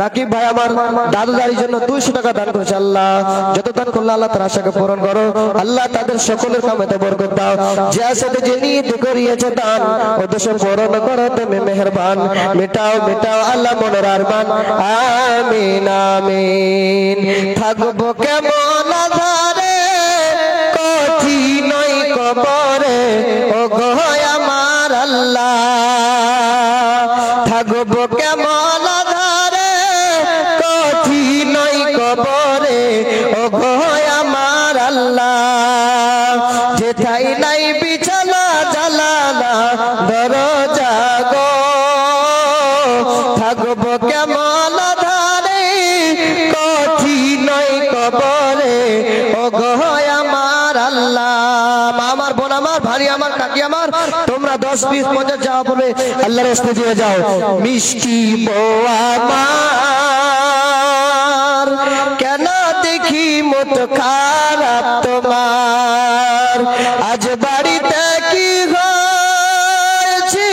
রাকিব ভাই আমার দাদু দাদির জন্য 200 টাকা দান করেছে, আল্লাহ যত দান করলো আল্লাহ তার আশাকে পূরণ করো, আল্লাহ তাদের সকলের কামেতে বরকত দাও, যে আশাতে যে নিয়ত করিয়েছে দান উদ্দেশ্য পূরণ করো তুমি মেহেরবান, মিটাও মিটাও আল্লাহ মনের আরমান, আমিন আমিন। থাকবো কেমন আধারে কঠিনই কবরে ও গো আমার আল্লাহ, থাকবো কেমন আধারে কঠিনই কবরে ও গো আমার আল্লাহ, যেথাই নাই বিছানা জালানা দরজা গো, থাকবো কেমন আধারে কঠিনই কবরে ও গো আমার আল্লাহ। আমার বোন আমার ভাই আমার কাকি আমার তোমরা 10 20 50 যাওয়া বলে আল্লাহর রাস্তায় দিয়ে যাও। মিষ্টি বউ আমার কেন দেখি মত খারাপ তোমার, আজ বাড়িতে কি হয়েছে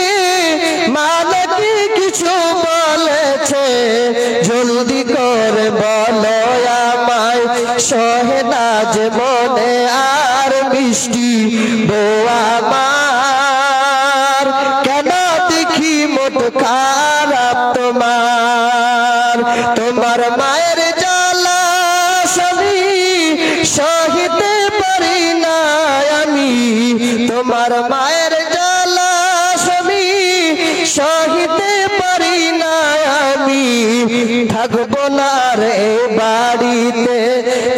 মালিক কিছু বলেছে, জলদি করে বলো আমায় সহে না যে মনে আর। মিষ্টি বউ আমার কেন দেখি মত খারাপ তোমার, তোমার মায়ের জ্বালা সবই সহিতে পারি না আমি, তোমার মায়ের জ্বালা সবই সহিতে পারি না আমি, থাকবো না রে বাড়িতে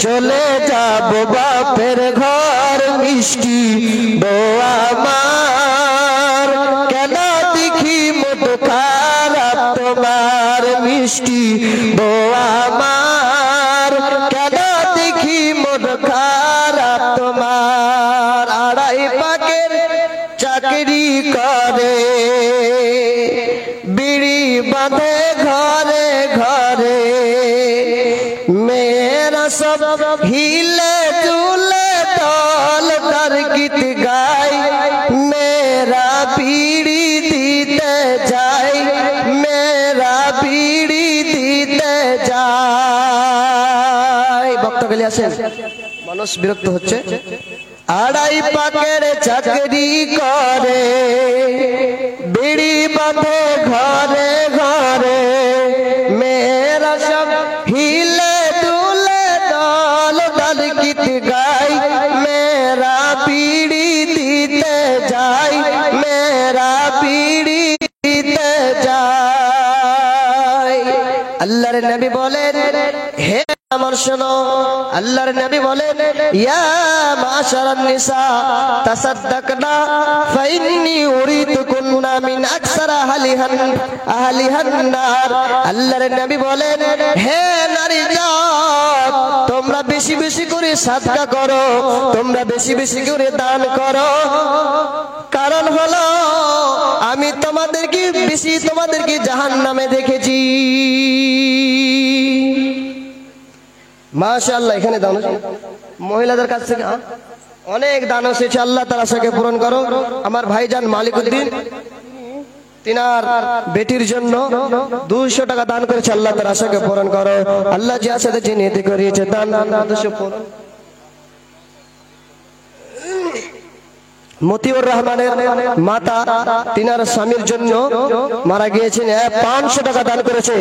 চলে যাব বাপের ঘর। মিষ্টি বউ আমার কেন দেখি মত খারাপ তোমার, মিষ্টি বউ আমার কেন দেখি মত খারাপ তোমার, আড়াই পাকের চাকরি করে বিড়ি বাঁধে ঘরে ঘরে, মেয়েরা সব হিলে চুলে দল তার গীত গায়, মেয়েরা বিড়ি দিতে যায়, মেয়েরা বিড়ি দিতে যায়। বক্তা গেলে আসেন, মানুষ বিরক্ত হচ্ছে। আড়াই পাকের চাকরি করে বিড়ি বাঁধে ঘরে ঘরে, মেয়েরা সব হিলে দুলে দল দল গীত গায়, মেয়েরা বিড়ি দিতে যায়, মেয়েরা বিড়ি দিতে যায়। আল্লাহর নবী বলেন হে আমার আমার শোনো, আল্লাহর নবী বলেন ইয়া মাশারান নিসা তাসাদদাকনা ফাইন্নী উরিতুকুন্না মিন আকসারা আহলিহান নার। আল্লাহর নবী বলেন হে নারী জাত, তোমরা বেশি বেশি করে সাদকা করো, তোমরা বেশি বেশি করে দান করো। কারণ হলো আমি তোমাদেরকে জাহান্নামে দেখেছি। মাশাআল্লাহ, এখানে দান মহিলাদের কাছ থেকে অনেক দান এসেছে, আল্লাহ তার আশাকে পূরণ করো। আমার ভাইজান মালিকুদ্দিন তিনার বেটির জন্য 200 টাকা দান করেছে, আল্লাহ তার আশাকে পূরণ করো। আল্লাহ যে আশাতে যে নিয়তি করিয়েছে দান আদর্শ পূরণ। মতিউর রহমানের মাতা তিনার স্বামীর জন্য মারা গিয়েছেন, 500 টাকা দান করেছে,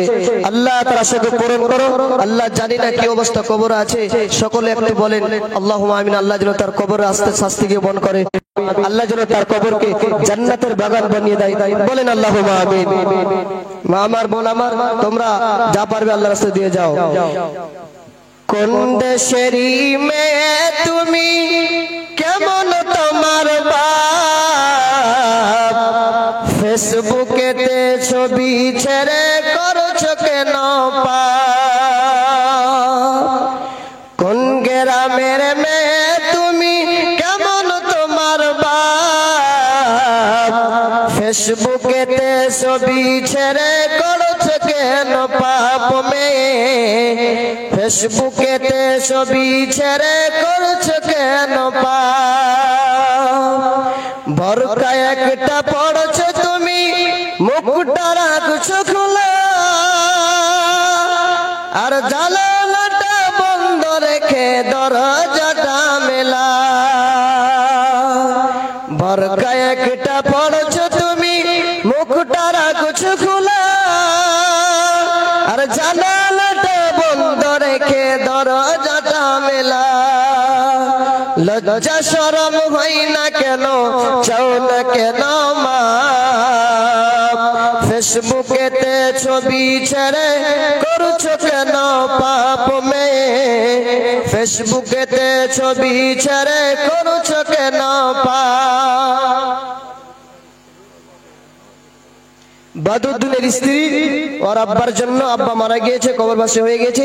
আল্লাহ তার আশাকে পূরণ করো। আল্লাহ জানি না কি অবস্থা কবর আছে, সকলে একটু বলেন আল্লাহুম্মা আমিন। আল্লাহ যেন তার কবরে আস্তে শাস্তিকে বন করে, আল্লাহ যেন তার কবরকে জান্নাতের বাগান বানিয়ে দেয়, বলেন আল্লাহুম্মা আমিন। মা আমার, বোন আমার, তোমরা যা পারবে আল্লাহর রাস্তায় দিয়ে যাও। কোন দেশেরই মেয়ে তুমি, কেমন তোমার বাপ, ফেসবুকেতে ছবি ছেড়ে করছো কেন পাপ। কোন গ্রামের মেয়ে তুমি, কেমন তোমার বাপ, ফেসবুকেতে ছবি ছেড়ে করছো কেন পাপ। মেয়ে ফেসবুকেতে ছবি ছেড়ে করছো কেন পাপ। বোরকা একটা পড়ছো তুমি, মুখটা রাখছো খোলা, আর জানালাটা বন্ধ রেখে দরজাটা মেলা। বোরকা একটা পড়ছো তুমি, মুখটা রাখছো খোলা, আর জানালাটা বন্ধ রেখে দরজাটা মেলা। লজ্জা শরম হয় না কেন, চাও না কেন মা, ফেসবুকেতে ছবি ছেড়ে করছো কেন পাপ। মেয়ে ফেসবুকেতে ছবি ছেড়ে করছো কেন পাপ। বাদুদ্দিনের স্ত্রী ওর আব্বার জন্য, আব্বা মারা গিয়েছে, কবরবাসী হয়ে গেছে,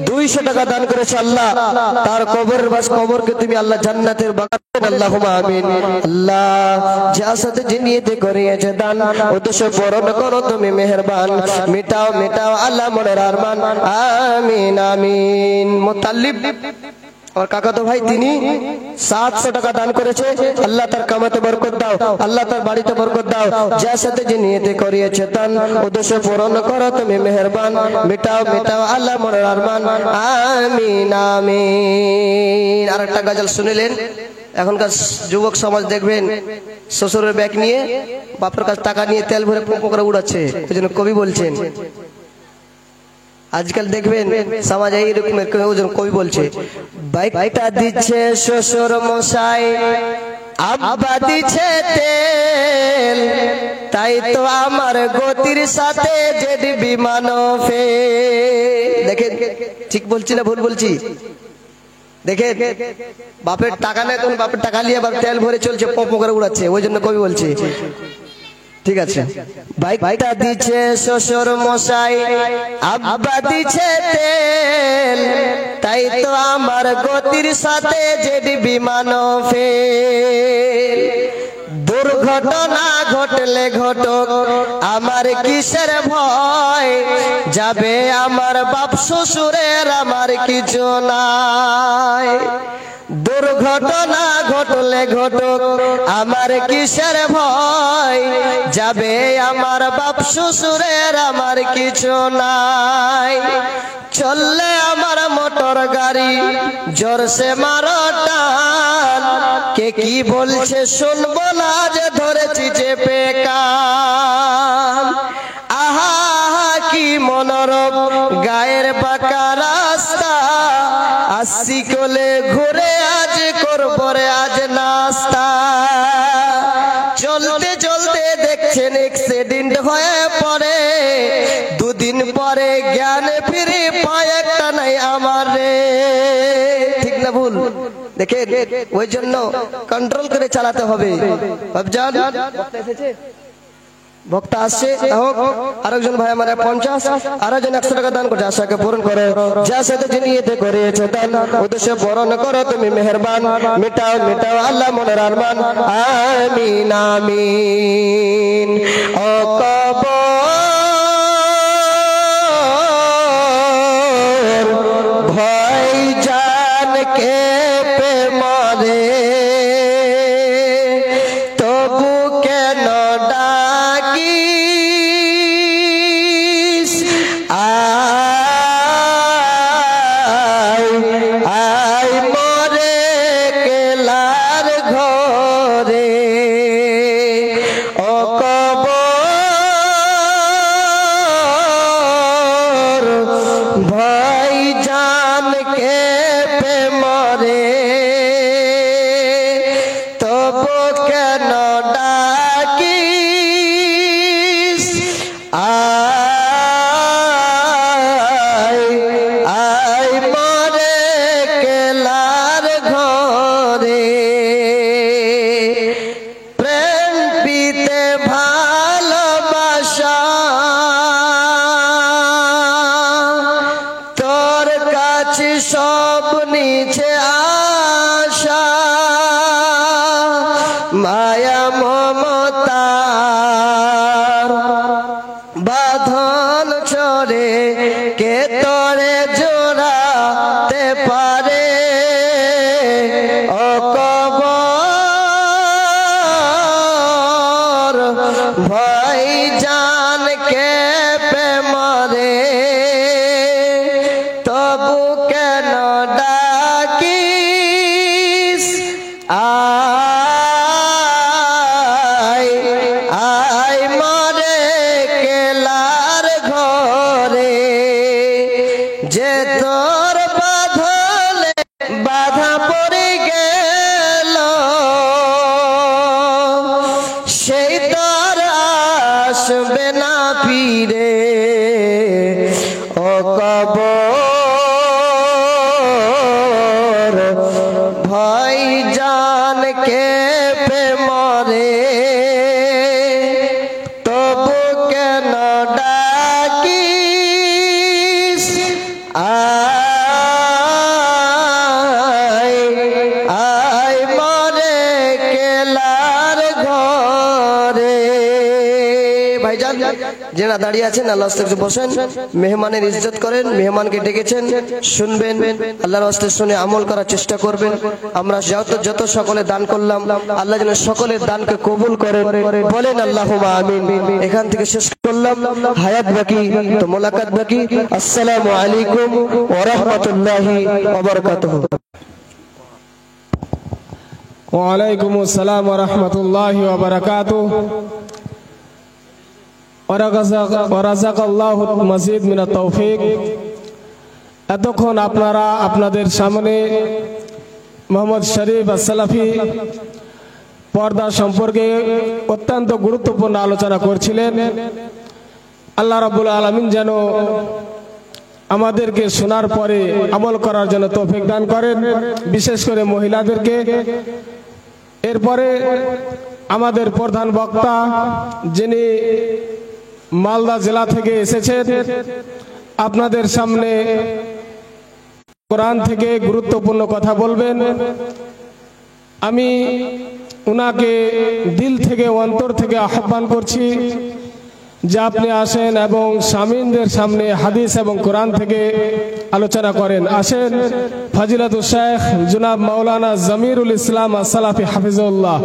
200 টাকা দান করেছে। আল্লাহ তার কবরকে তুমি আল্লাহ জান্নাতের বাগান, আল্লাহুম্মা আমিন। আল্লাহ যার সাথে যে নিয়তে করিয়েছে দান, উদ্দেশ্য পূরণ করো তুমি মেহেরবান, মিটাও মিটাও আল্লাহ মনের আরমান, আমিন আমিন। মুতাল্লিব और काका तो भाई তিনি 700 টাকা দান করেছে, আল্লাহ তার কামাতে বরকত দাও, আল্লাহ তার বাড়িতে বরকত দাও। যার সাথে যে নিয়তে করিয়েছে দান, উদ্দেশ্য পূরণ করো তুমি মেহেরবান, মিটাও মিটাও আল্লাহ মনের আরমান, আমিন আমিন। আরেকটা গজল শুনিলেন। এখনকার যুবক সমাজ দেখবেন শ্বশুরের ব্যাগ নিয়ে বাপের কাছে টাকা নিয়ে তেল ভরে পোঁপো করে উড়াচ্ছে, ওই জন্য কবি বলছেন। আজকাল দেখবেন সমাজ এই রকমের, কবি বলছে বাইকটা দিচ্ছে শ্বশুর মশাই, আব্বা দিচ্ছে তেল, তাই তো আমার গতির সাথে জেড বিমান ফেল। দেখেন ঠিক বলছি না ভুল বলছি? দেখেন বাপের টাকা নেই, তখন বাপের টাকা নিয়ে আবার তেল ভরে চলছে, পোঁপো করে উড়াচ্ছে, ওই জন্য কবি বলছে। ঠিক আছে, বাইকটা দিচ্ছে শ্বশুর মশাই, আব্বা দিচ্ছে তেল, তাই তো আমার গতির সাথে জেড বিমান ফেল। দুর্ঘটনা ঘটলে ঘটক আমার কিসের ভয়, যাবে আমার বাপ শ্বশুরের আমার কিছু নাই। দুর্ঘটনা ঘটলে ঘটক আমার কিসের ভয়, যাবে আমার বাপ শ্বশুরের আমার কিছু নাই। চললে আমার মোটর গাড়ি জোরসে মারো টান, কে কি বলছে শুনবো না, যে ধরেছি চেপে কান। আহা কি মনোরম গায়ের বাঁকা রাস্তা, আসি কোলে ঘুরে আজ করবো রে আজ নাস্তা। চলতে চলতে দেখছেন অ্যাক্সিডেন্ট হয়ে পড়ে, দুদিন পরে জ্ঞান ফিরে পায় একটা নাই আমার রে। ঠিক না ভুল? দেখেন ওই জন্য কন্ট্রোল করে চালাতে হবে। বাবজান ভক্ত আসছে, হোক আরেকজন ভাই আমার 50, আরেকজন 100 টাকা দান করছে, আশাকে পূরণ করো। যা সাথে নিয়েতে করেছে দান, উদ্দেশ্য পূরণ করো তুমি মেহেরবান। মিটাও মিটাও আল্লাহ মনের আরমান, আমিন আমিন। ও কবর ভয় জান কে পে মারে, তবু কেন ডাকিস আয় আয় মরে কেলার ঘরে। ও কবর ভয় জান কে পে মরে, তবু কেন ডাকিস আয় আয় মরে কেলার ঘরে। প্রেম পিতে ভালোবাসা তোর কাছে সব নিচে আশা, মায়া মমতার বাঁধন ছড়ে কে তোরে জোড়াতে পারে। ও কবর ভয় জান কে পে মরে, তবু কেন ডাকিস আয় আয় মরে কেলার ঘরে। যে তোর বাঁধলে বাধা পড়ে গেল, সেই তোর আসবে না ফিরে। ও কবর ভয় জান কে পে মরে, তবু কেন ডাকিস আয় আয় মরে কেলার ঘরে। ভাইজান যারা দাঁড়িয়ে আছেন আল্লাহর রাস্তায় একটু বসেন, মেহমানের ইজ্জত করেন। মেহমানকে ডেকেছেন, শুনবেন, আল্লাহর রাস্তায় শুনে আমল করার চেষ্টা করবেন। আমরা যত সকলে দান করলাম, আল্লাহ যেন সকলের দানকে কবুল করেন, বলেন আল্লাহুম্মা আমিন। এখান থেকে শেষ করলাম, হায়াত বাকি তো মোলাকাত বাকি। আসসালামু আলাইকুম ওয়া রাহমাতুল্লাহি ওয়া বারাকাতুহু। ওয়া আলাইকুম আসসালাম ওয়া রাহমাতুল্লাহি ওয়া বারাকাতুহু। ওয়ারাযাকাল্লাহু মাজিদ মিনাত তৌফিক। এতক্ষণ আপনারা আপনাদের সামনে মোহাম্মদ শরীফ as-সালাফি পর্দা সম্পর্কে অত্যন্ত গুরুত্বপূর্ণ আলোচনা করছিলেন। আল্লাহ রাব্বুল আলামিন যেন আমাদেরকে শোনার পরে আমল করার জন্য তৌফিক দান করেন, বিশেষ করে মহিলাদেরকে। এরপরে আমাদের প্রধান বক্তা যিনি মালদা জেলা থেকে এসেছেন, আপনাদের সামনে কোরআন থেকে গুরুত্বপূর্ণ কথা বলবেন। আমি উনাকে দিল থেকে অন্তর থেকে আহ্বান করছি যে আপনি আসেন এবং স্বামীনদের সামনে হাদিস এবং কোরআন থেকে আলোচনা করেন। আসেন ফাজিলাতুল শেখ জনাব মাওলানা জমিরুল ইসলাম as-সালাফি হাফিজাহুল্লাহ।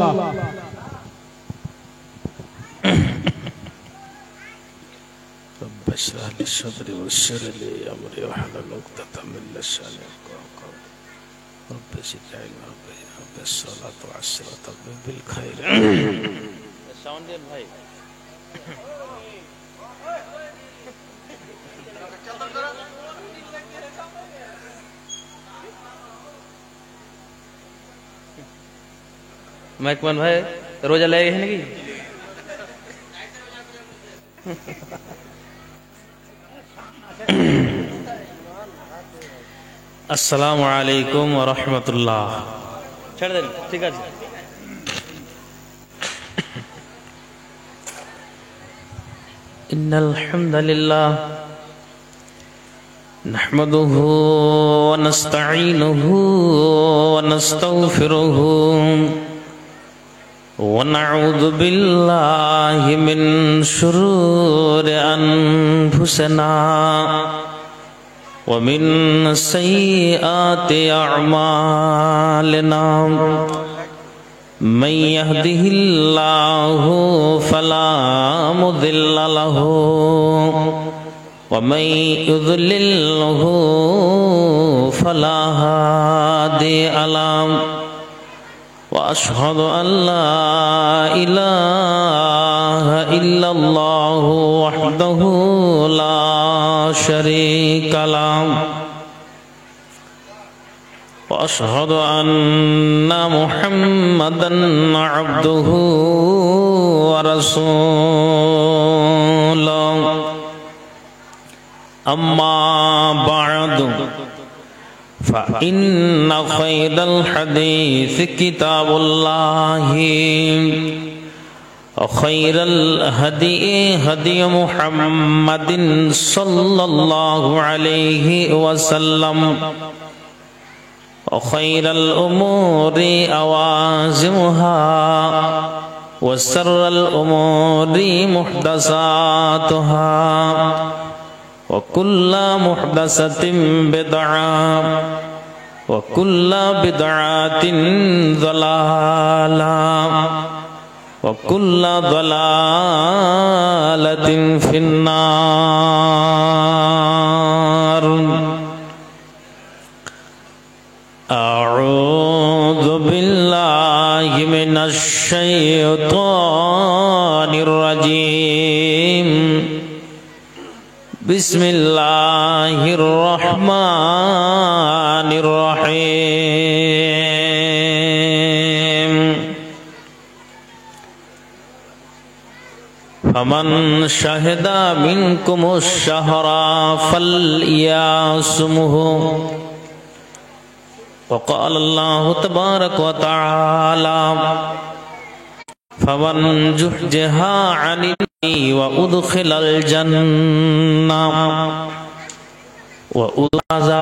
اشرح لي صدري ويسر لي امري واحلل عقدة من لساني يفقهوا قولي رب زد علما رب الصلاة والسلام بالخير সাউন্ড ভাই महकमान भाई रोजा ले है नाकि আসসালামু আলাইকুম ওয়া রাহমাতুল্লাহ। ছেড়ে দেন, ঠিক আছে। ইন্নাল হামদালিল্লাহ নাহমাদুহু ওয়া নাস্তাঈনুহু ওয়া নাস্তাগফিরুহু ওয়া নাউযু বিল্লাহি মিন শুরুরি আনফুসিনা ومن سيئات أعمالنا من يهده الله فلا مضل له ومن يضلله فلا هادي له وأشهد أن لا إله إلا الله وحده لا شريك له وأشهد أن محمدا عبده ورسوله أما بعد فإن خير الحديث كتاب الله وخير الهدي هدي محمد صلى الله عليه وسلم وخير الأمور أوازمها وسر الأمور محدثاتها وكل محدثة بدعة وكل بدعة ضلالة وكل ضلالة في النار. أعوذ بالله من الشيطان الرجيم. بسم الله الرحمن الرحيم. فمن شهد منكم الشهر فليصمه. وقال الله تبارك وتعالى فمن زحزح عن النار وأدخل الجنة وأذل